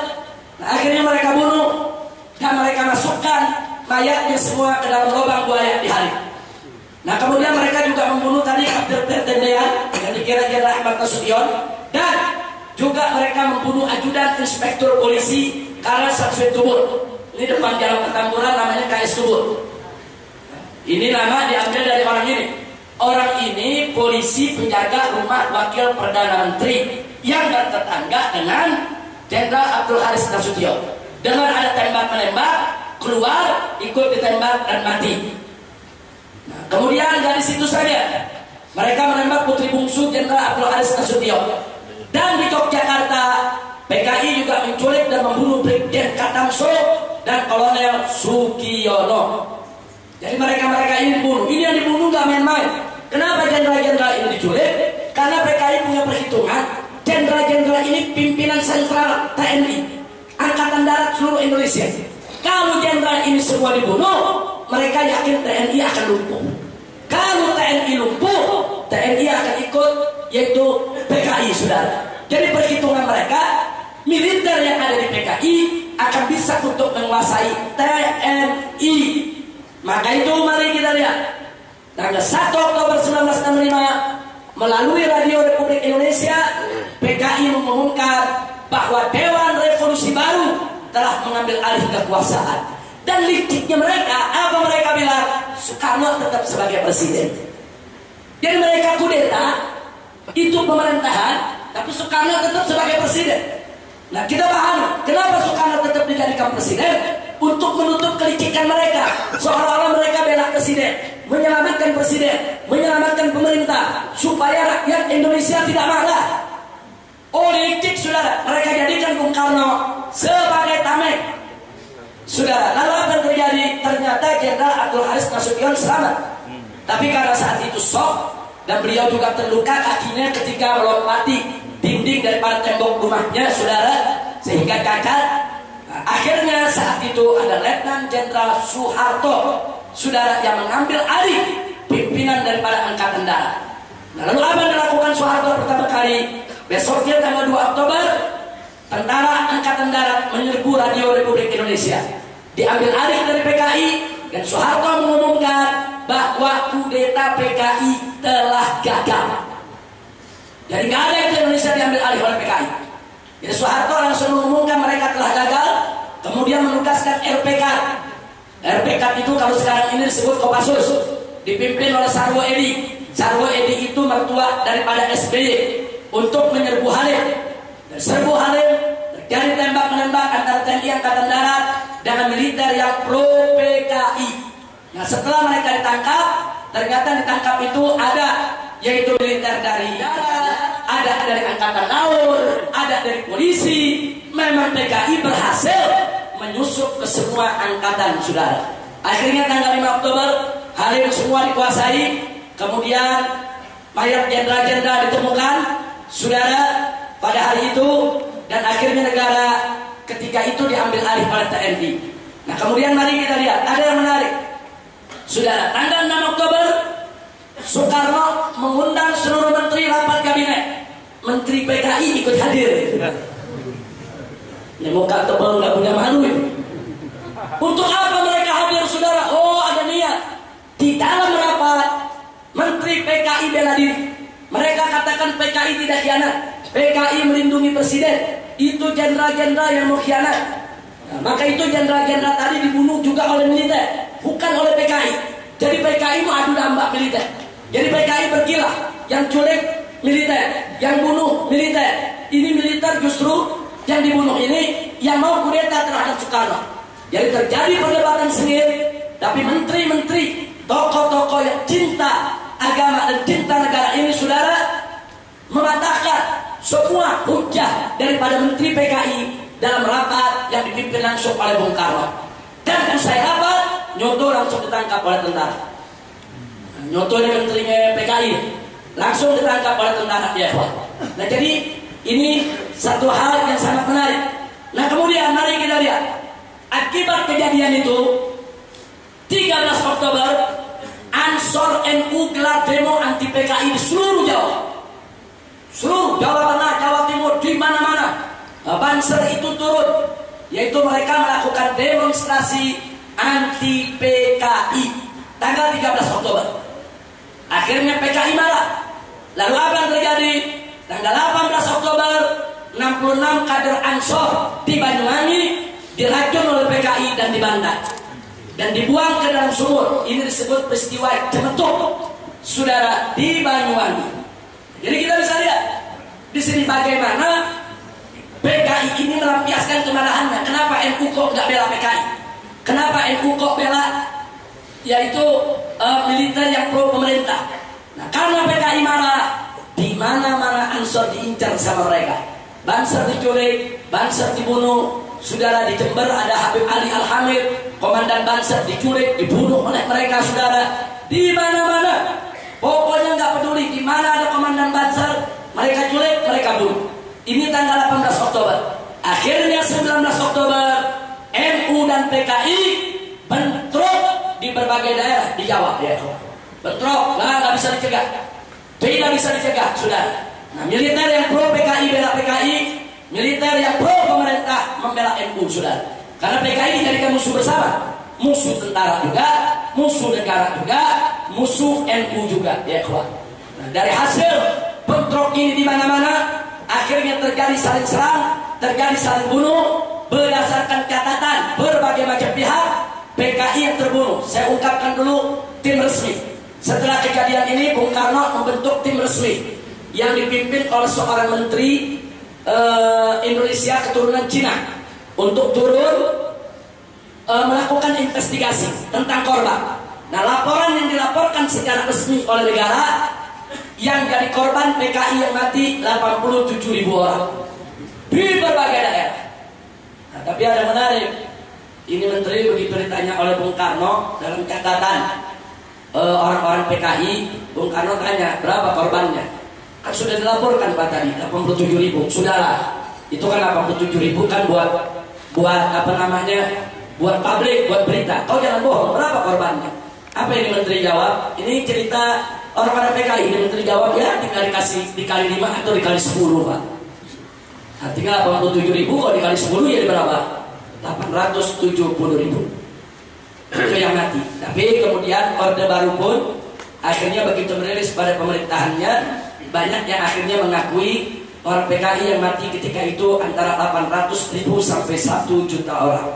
Nah, akhirnya mereka bunuh dan mereka masukkan mayatnya semua ke dalam lubang buaya di Halim. Nah, kemudian mereka juga membunuh tadi Kapten Tendean yang dikira-kira Ahmad Nasution, dan juga mereka membunuh ajudan inspektur polisi Karas Samsudin Tubur. Ini depan jalan Petamburan namanya KS Tubur. Ini nama diambil dari orang ini. Orang ini polisi penjaga rumah wakil Perdana Menteri yang bertetangga dengan Jenderal Abdul Haris Nasution. Dengan ada tembak-menembak, keluar, ikut ditembak dan mati. Nah, kemudian dari situ saja mereka menembak putri bungsu Jenderal Abdul Haris Nasution. Dan di Yogyakarta, PKI juga menculik dan membunuh Brigjen Katamso dan Kolonel Sugiono. Jadi mereka ini dibunuh. Ini yang dibunuh gak main-main. Kenapa jenderal-jenderal ini diculik? Karena PKI punya perhitungan. Jenderal-jenderal ini pimpinan sentral TNI, Angkatan Darat seluruh Indonesia. Kalau jenderal ini semua dibunuh, mereka yakin TNI akan lumpuh. Kalau TNI lumpuh, TNI akan ikut, yaitu PKI, saudara. Jadi perhitungan mereka, militer yang ada di PKI akan bisa untuk menguasai TNI. Maka itu mari kita lihat. Tanggal 1 Oktober 1965, melalui Radio Republik Indonesia, PKI mengumumkan bahwa Dewan Revolusi Baru telah mengambil alih kekuasaan. Dan liciknya mereka, apa mereka bilang? Soekarno tetap sebagai presiden. Jadi mereka kudeta, itu pemerintahan, tapi Soekarno tetap sebagai presiden. Nah, kita paham kenapa Soekarno tetap dijadikan presiden? Untuk menutup kelicikan mereka, seolah-olah mereka bela presiden. menyelamatkan presiden, menyelamatkan pemerintah, supaya rakyat Indonesia tidak marah. Politik, saudara, mereka jadikan Bung Karno sebagai tameng. Saudara, lalu apa yang terjadi? Ternyata Jenderal Abdul Haris Nasution selamat. Tapi karena saat itu shock, dan beliau juga terluka kakinya ketika melompati dinding daripada tembok rumahnya, saudara, sehingga cacat. Akhirnya saat itu ada Letnan Jenderal Soeharto, saudara, yang mengambil alih pimpinan daripada Angkatan Darat. Nah, lalu apa yang dilakukan Soeharto pertama kali? Besoknya tanggal 2 Oktober, tentara Angkatan Darat menyerbu Radio Republik Indonesia, diambil alih dari PKI, dan Soeharto mengumumkan bahwa kudeta PKI telah gagal. Jadi nggak ada yang di Indonesia diambil alih oleh PKI. Jadi Soeharto langsung mengumumkan mereka telah gagal, kemudian menugaskan RPK. RPK itu kalau sekarang ini disebut Kopassus, dipimpin oleh Sarwo Edi. Sarwo Edi itu mertua daripada SBY, untuk menyerbu Halim. Dan serbu Halim, terjadi tembak-menembak antara TNI Angkatan Darat dengan militer yang pro PKI. Nah, setelah mereka ditangkap, ternyata ditangkap itu ada, yaitu militer dari darat, ada dari Angkatan Laut, ada dari polisi. Memang PKI berhasil menyusup ke semua angkatan, saudara. Akhirnya tanggal 5 Oktober, Halim semua dikuasai. Kemudian mayat jenderal-jenderal ditemukan, saudara, pada hari itu. Dan akhirnya negara ketika itu diambil alih oleh TNI. Nah, kemudian mari kita lihat, ada yang menarik, saudara. Tanggal 6 Oktober, Soekarno mengundang seluruh menteri rapat kabinet. Menteri PKI ikut hadir. Ini muka tebal nggak punya malu ini. Untuk apa mereka hadir, saudara? Oh, ada niat. Di dalam rapat, Menteri PKI bela diri. Mereka katakan PKI tidak khianat, PKI melindungi presiden. Itu jenderal-jenderal yang mau khianat. Nah, maka itu jenderal-jenderal tadi dibunuh juga oleh militer, bukan oleh PKI. Jadi PKI mau adu domba militer. Jadi PKI berkilah, yang culik militer, yang bunuh militer. Ini militer justru yang dibunuh ini yang mau kudeta terhadap Soekarno. Jadi terjadi perdebatan sengit, tapi menteri-menteri, tokoh-tokoh yang cinta agama dan cinta negara ini, saudara, mematahkan semua hujah daripada menteri PKI dalam rapat yang dipimpin langsung oleh Bung Karno. Dan usai rapat, Nyoto langsung ditangkap oleh tentara. Nyoto ini menterinya PKI, langsung ditangkap oleh tentara. Ya, nah, jadi ini satu hal yang sangat menarik. Nah, kemudian mari kita lihat akibat kejadian itu. 13 Oktober, Ansor NU gelar demo anti PKI di seluruh Jawa. Seluruh Jawa Tengah, Jawa Timur, di mana-mana Banser itu turun, yaitu mereka melakukan demonstrasi anti PKI tanggal 13 Oktober. Akhirnya PKI marah. Lalu apa yang terjadi? Tanggal 18 Oktober, 66 kader Ansor di Banyuwangi diracun oleh PKI dan dibandai dan dibuang ke dalam sumur. Ini disebut peristiwa Cemetuk, saudara, di Banyuwangi. Jadi kita bisa lihat di sini bagaimana PKI ini melampiaskan kemarahannya. Kenapa NU kok nggak bela PKI? Kenapa NU kok bela yaitu militer yang pro pemerintah? Nah, karena PKI marah, di mana-mana Ansor diincar sama mereka. Banser diculik, Banser dibunuh. Saudara, di Jember ada Habib Ali Al-Hamid, komandan Banser, diculik, dibunuh oleh mereka, saudara. Di mana-mana, pokoknya nggak peduli di mana ada komandan Banser, mereka culik, mereka bunuh. Ini tanggal 18 Oktober. Akhirnya 19 Oktober, NU dan PKI bentrok di berbagai daerah di Jawa. Ya, bentrok, nggak bisa dicegah, tidak bisa dicegah, saudara. Nah, militer yang pro PKI bela PKI, militer yang pro pemerintah membela NU, saudara. Karena PKI dijadikan musuh bersama, musuh tentara juga, musuh negara juga, musuh NU juga. Ya, nah, dari hasil bentrok ini di mana-mana, akhirnya terjadi saling serang, terjadi saling bunuh. Berdasarkan catatan berbagai macam pihak, PKI yang terbunuh. Saya ungkapkan dulu tim resmi. Setelah kejadian ini, Bung Karno membentuk tim resmi yang dipimpin oleh seorang menteri Indonesia keturunan Cina untuk turun melakukan investigasi tentang korban. Nah, laporan yang dilaporkan secara resmi oleh negara, yang jadi korban PKI yang mati 87.000 orang di berbagai daerah. Nah, tapi ada menarik. Ini menteri begitu ditanya oleh Bung Karno dalam catatan orang-orang PKI, Bung Karno tanya berapa korbannya. Kan sudah dilaporkan Pak tadi 87.000. Sudahlah, itu kan 87.000 kan buat apa namanya, buat publik, buat berita. Kau jangan bohong, berapa korbannya? Apa ini menteri jawab? Ini cerita orang-orang PKI. Ini menteri jawab, ya tinggal dikali 5 atau dikali 10 Pak. Artinya 87.000 kalau dikali 10 jadi berapa? 870.000 itu yang mati. Tapi kemudian Orde Baru pun akhirnya begitu merilis pada pemerintahannya, banyak yang akhirnya mengakui orang PKI yang mati ketika itu antara 800.000 sampai 1 juta orang.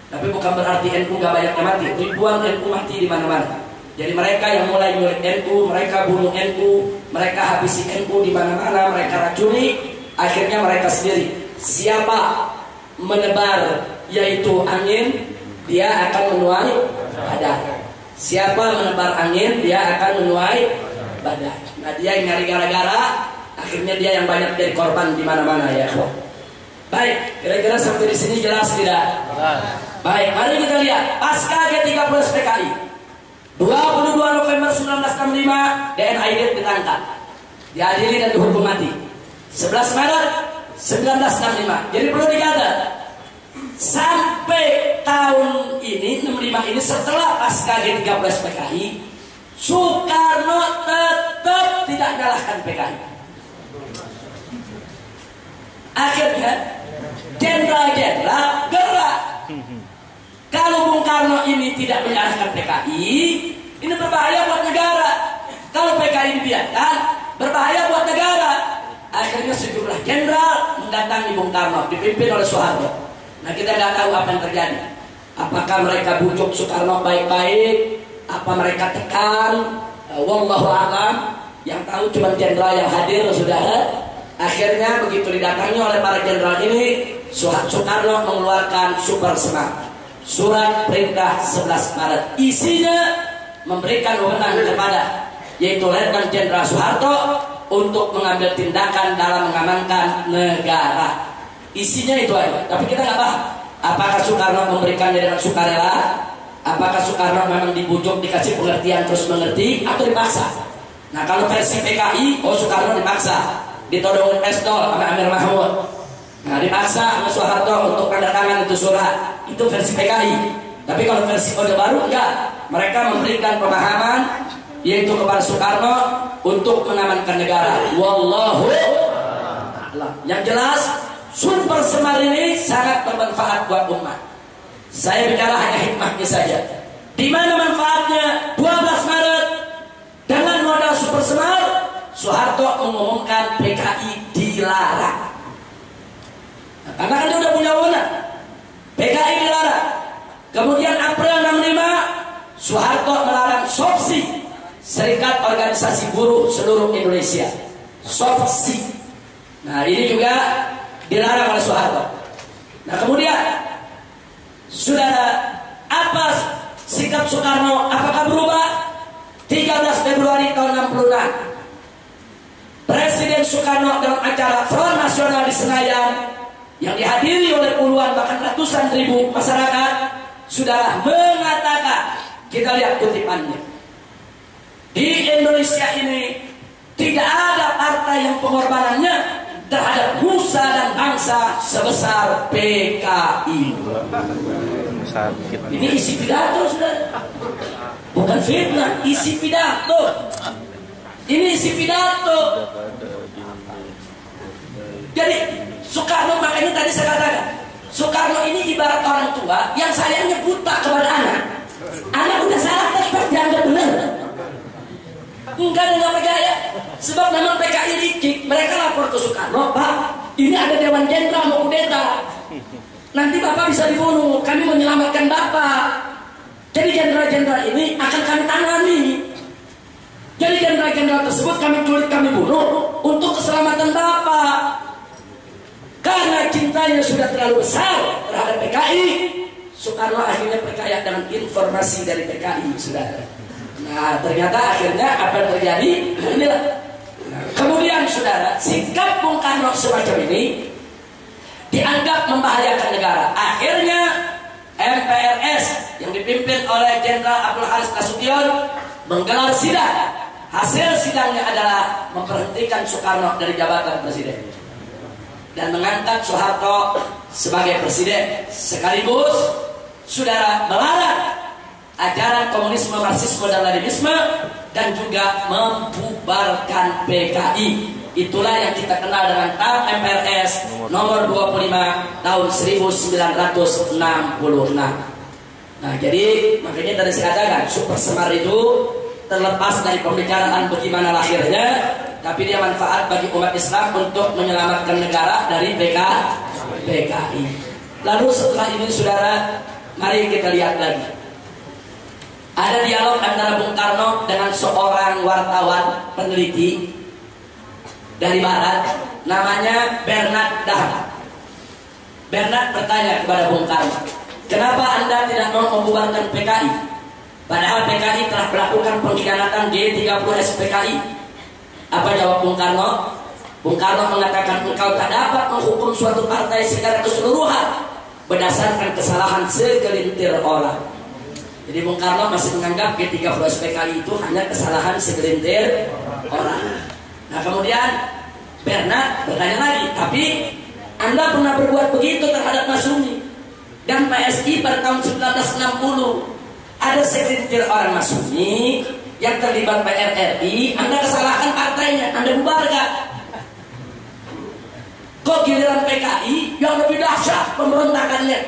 Tapi bukan berarti NU gak banyak yang mati. Ribuan NU mati di mana-mana. Jadi mereka yang mulai nyulik NU, mereka bunuh NU, mereka habisi NU di mana-mana, mereka racuni. Akhirnya mereka sendiri, siapa menebar yaitu angin, dia akan menuai badai. Siapa menebar angin, dia akan menuai badai. Nah, dia yang nyari gara-gara, akhirnya dia yang banyak jadi korban di mana-mana ya. Baik, kira-kira sampai di sini jelas tidak? Baik, mari kita lihat pasca G30 PKI. 22 November 1965 DNAID ditangkap, diadili dan dihukum mati. 11 Maret 1965. Jadi perlu dicatat, sampai tahun ini 65 ini setelah pasca G30 PKI, Soekarno tetap tidak menyalahkan PKI. Akhirnya jenderal-jenderal gerak. Kalau Bung Karno ini tidak menyalahkan PKI, ini berbahaya buat negara. Kalau PKI dibiarkan, berbahaya buat negara. Akhirnya sejumlah jenderal mendatangi Bung Karno, dipimpin oleh Soeharto. Nah, kita nggak tahu apa yang terjadi. Apakah mereka bujuk Soekarno baik-baik? Apa mereka tekan? Wallahu a'lam. Yang tahu cuma jenderal yang hadir, saudara. Akhirnya begitu didatangi oleh para jenderal ini, Soekarno mengeluarkan super semar, surat perintah 11 Maret. Isinya memberikan wewenang kepada yaitu Letnan Jenderal Soeharto untuk mengambil tindakan dalam mengamankan negara. Isinya itu aja. Tapi kita nggak paham apakah Soekarno memberikannya dengan sukarela, apakah Soekarno memang dibujuk, dikasih pengertian terus mengerti, atau dipaksa. Nah, kalau versi PKI, Soekarno dipaksa, ditodongin pistol sama Amir Mahmud. Nah, dipaksa sama Soeharto untuk tanda tangan itu surat. Itu versi PKI. Tapi kalau versi Orde Baru enggak. Mereka memberikan pemahaman yaitu kepada Soekarno untuk mengamankan negara. Wallahu a'lam. Yang jelas, super semar ini sangat bermanfaat buat umat. Saya bicara hanya hikmahnya saja. Di mana manfaatnya? 12 Maret dengan modal super semar, Soeharto mengumumkan PKI dilarang. Nah, karena kan dia udah punya wewenang, PKI dilarang. Kemudian April 65 Soeharto melarang SOPSI, Serikat Organisasi Buruh Seluruh Indonesia, SOPSI. Nah, ini juga dilarang oleh Soeharto. Nah, kemudian saudara, apa sikap Soekarno? Apakah berubah? 13 Februari tahun 66 Presiden Soekarno dalam acara Front Nasional di Senayan yang dihadiri oleh puluhan bahkan ratusan ribu masyarakat, sudah mengatakan, kita lihat kutipannya, di Indonesia ini tidak ada partai yang pengorbanannya terhadap nusa dan bangsa sebesar PKI. Ini isi pidato, saudara, bukan fitnah, isi pidato. Ini isi pidato. Jadi Soekarno, makanya tadi saya katakan, Soekarno ini ibarat orang tua yang sayangnya buta kepada anak. Anak udah salah tetap dianggap benar. Enggak percaya. Sebab memang PKI licik. Mereka lapor ke Soekarno, Pak, ini ada Dewan Jenderal mau kudeta. Nanti Bapak bisa dibunuh. Kami menyelamatkan Bapak. Jadi jenderal-jenderal ini akan kami tangani. Jadi jenderal-jenderal tersebut kami culik, kami bunuh untuk keselamatan Bapak. Karena cintanya sudah terlalu besar terhadap PKI, Soekarno akhirnya percaya dengan informasi dari PKI, saudara. Nah, ternyata akhirnya apa yang terjadi? Inilah. Nah, kemudian, saudara, sikap Bung Karno semacam ini dianggap membahayakan negara. Akhirnya MPRS yang dipimpin oleh Jenderal Abdul Haris Nasution menggelar sidang. Hasil sidangnya adalah memberhentikan Soekarno dari jabatan presiden dan mengangkat Soeharto sebagai presiden, sekaligus saudara melarang ajaran komunisme, marxisme dan leninisme, dan juga membubarkan PKI. Itulah yang kita kenal dengan TAP MPRS nomor 25 tahun 1966. Nah, jadi makanya tadi saya katakan Super Semar itu terlepas dari pembicaraan bagaimana lahirnya, tapi dia manfaat bagi umat Islam untuk menyelamatkan negara dari PKI. Lalu setelah ini, saudara, mari kita lihat lagi. Ada dialog antara Bung Karno dengan seorang wartawan peneliti dari Barat, namanya Bernard Dahlan. Bernard bertanya kepada Bung Karno, kenapa Anda tidak mau membubarkan PKI? Padahal PKI telah melakukan pengkhianatan G30 SPKI. Apa jawab Bung Karno? Bung Karno mengatakan, engkau tak dapat menghukum suatu partai secara keseluruhan berdasarkan kesalahan segelintir orang. Jadi Bung Karno masih menganggap G30 SPKI itu hanya kesalahan segelintir orang. Nah, kemudian Bernard bertanya lagi, tapi Anda pernah berbuat begitu terhadap Masyumi dan PSI pada tahun 1960. Ada segelintir orang Masyumi yang terlibat PRRI, Anda kesalahan partainya, Anda bubarkan. Kok giliran PKI yang lebih dahsyat pemberontakannya,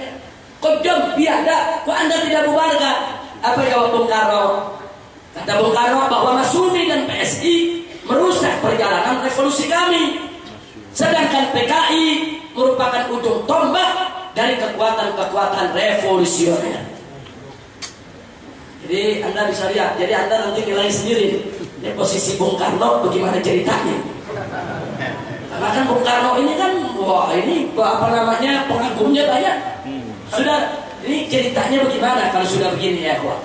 kok jam biada, kok Anda tidak bubarkan? Apa jawab Bung Karno? Kata Bung Karno bahwa Masyumi dan PSI merusak perjalanan revolusi kami, sedangkan PKI merupakan ujung tombak dari kekuatan-kekuatan revolusioner. Jadi Anda bisa lihat, jadi Anda nanti nilai sendiri ini posisi Bung Karno bagaimana ceritanya. Karena kan Bung Karno ini kan, wah ini apa namanya, pengagumnya banyak. Sudah, ini ceritanya bagaimana kalau sudah begini ya, wah.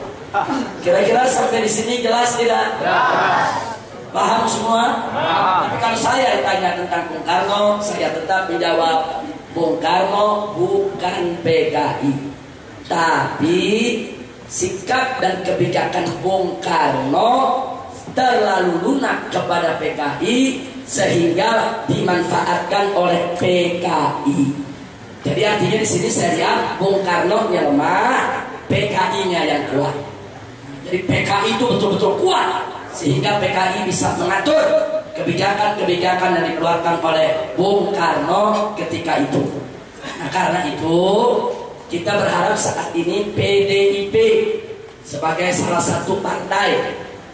Kira-kira sampai di sini jelas tidak? Paham semua? Tapi kalau saya ditanya tentang Bung Karno, saya tetap menjawab, Bung Karno bukan PKI, tapi sikap dan kebijakan Bung Karno terlalu lunak kepada PKI sehingga dimanfaatkan oleh PKI. Jadi artinya di sini saya lihat Bung Karno-nya lemah, PKI-nya yang kuat. Jadi PKI itu betul-betul kuat sehingga PKI bisa mengatur kebijakan-kebijakan yang dikeluarkan oleh Bung Karno ketika itu. Nah, karena itu kita berharap saat ini PDIP sebagai salah satu partai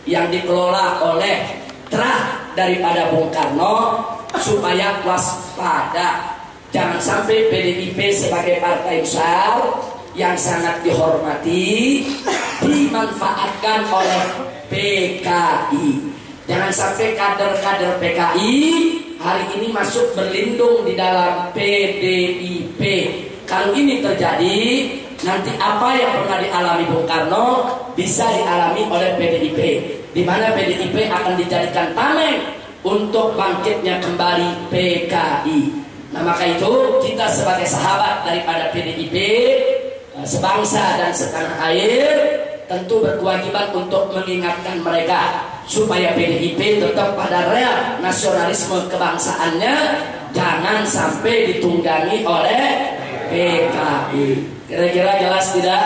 yang dikelola oleh terah daripada Bung Karno supaya waspada. Jangan sampai PDIP sebagai partai besar yang sangat dihormati dimanfaatkan oleh PKI. Jangan sampai kader-kader PKI hari ini masuk berlindung di dalam PDIP. Kalau ini terjadi, nanti apa yang pernah dialami Bung Karno bisa dialami oleh PDIP, di mana PDIP akan dijadikan tameng untuk bangkitnya kembali PKI. Nah, maka itu kita sebagai sahabat daripada PDIP, sebangsa dan setanah air, tentu berkewajiban untuk mengingatkan mereka supaya PDIP tetap pada rel nasionalisme kebangsaannya, jangan sampai ditunggangi oleh PKI. Kira-kira jelas tidak?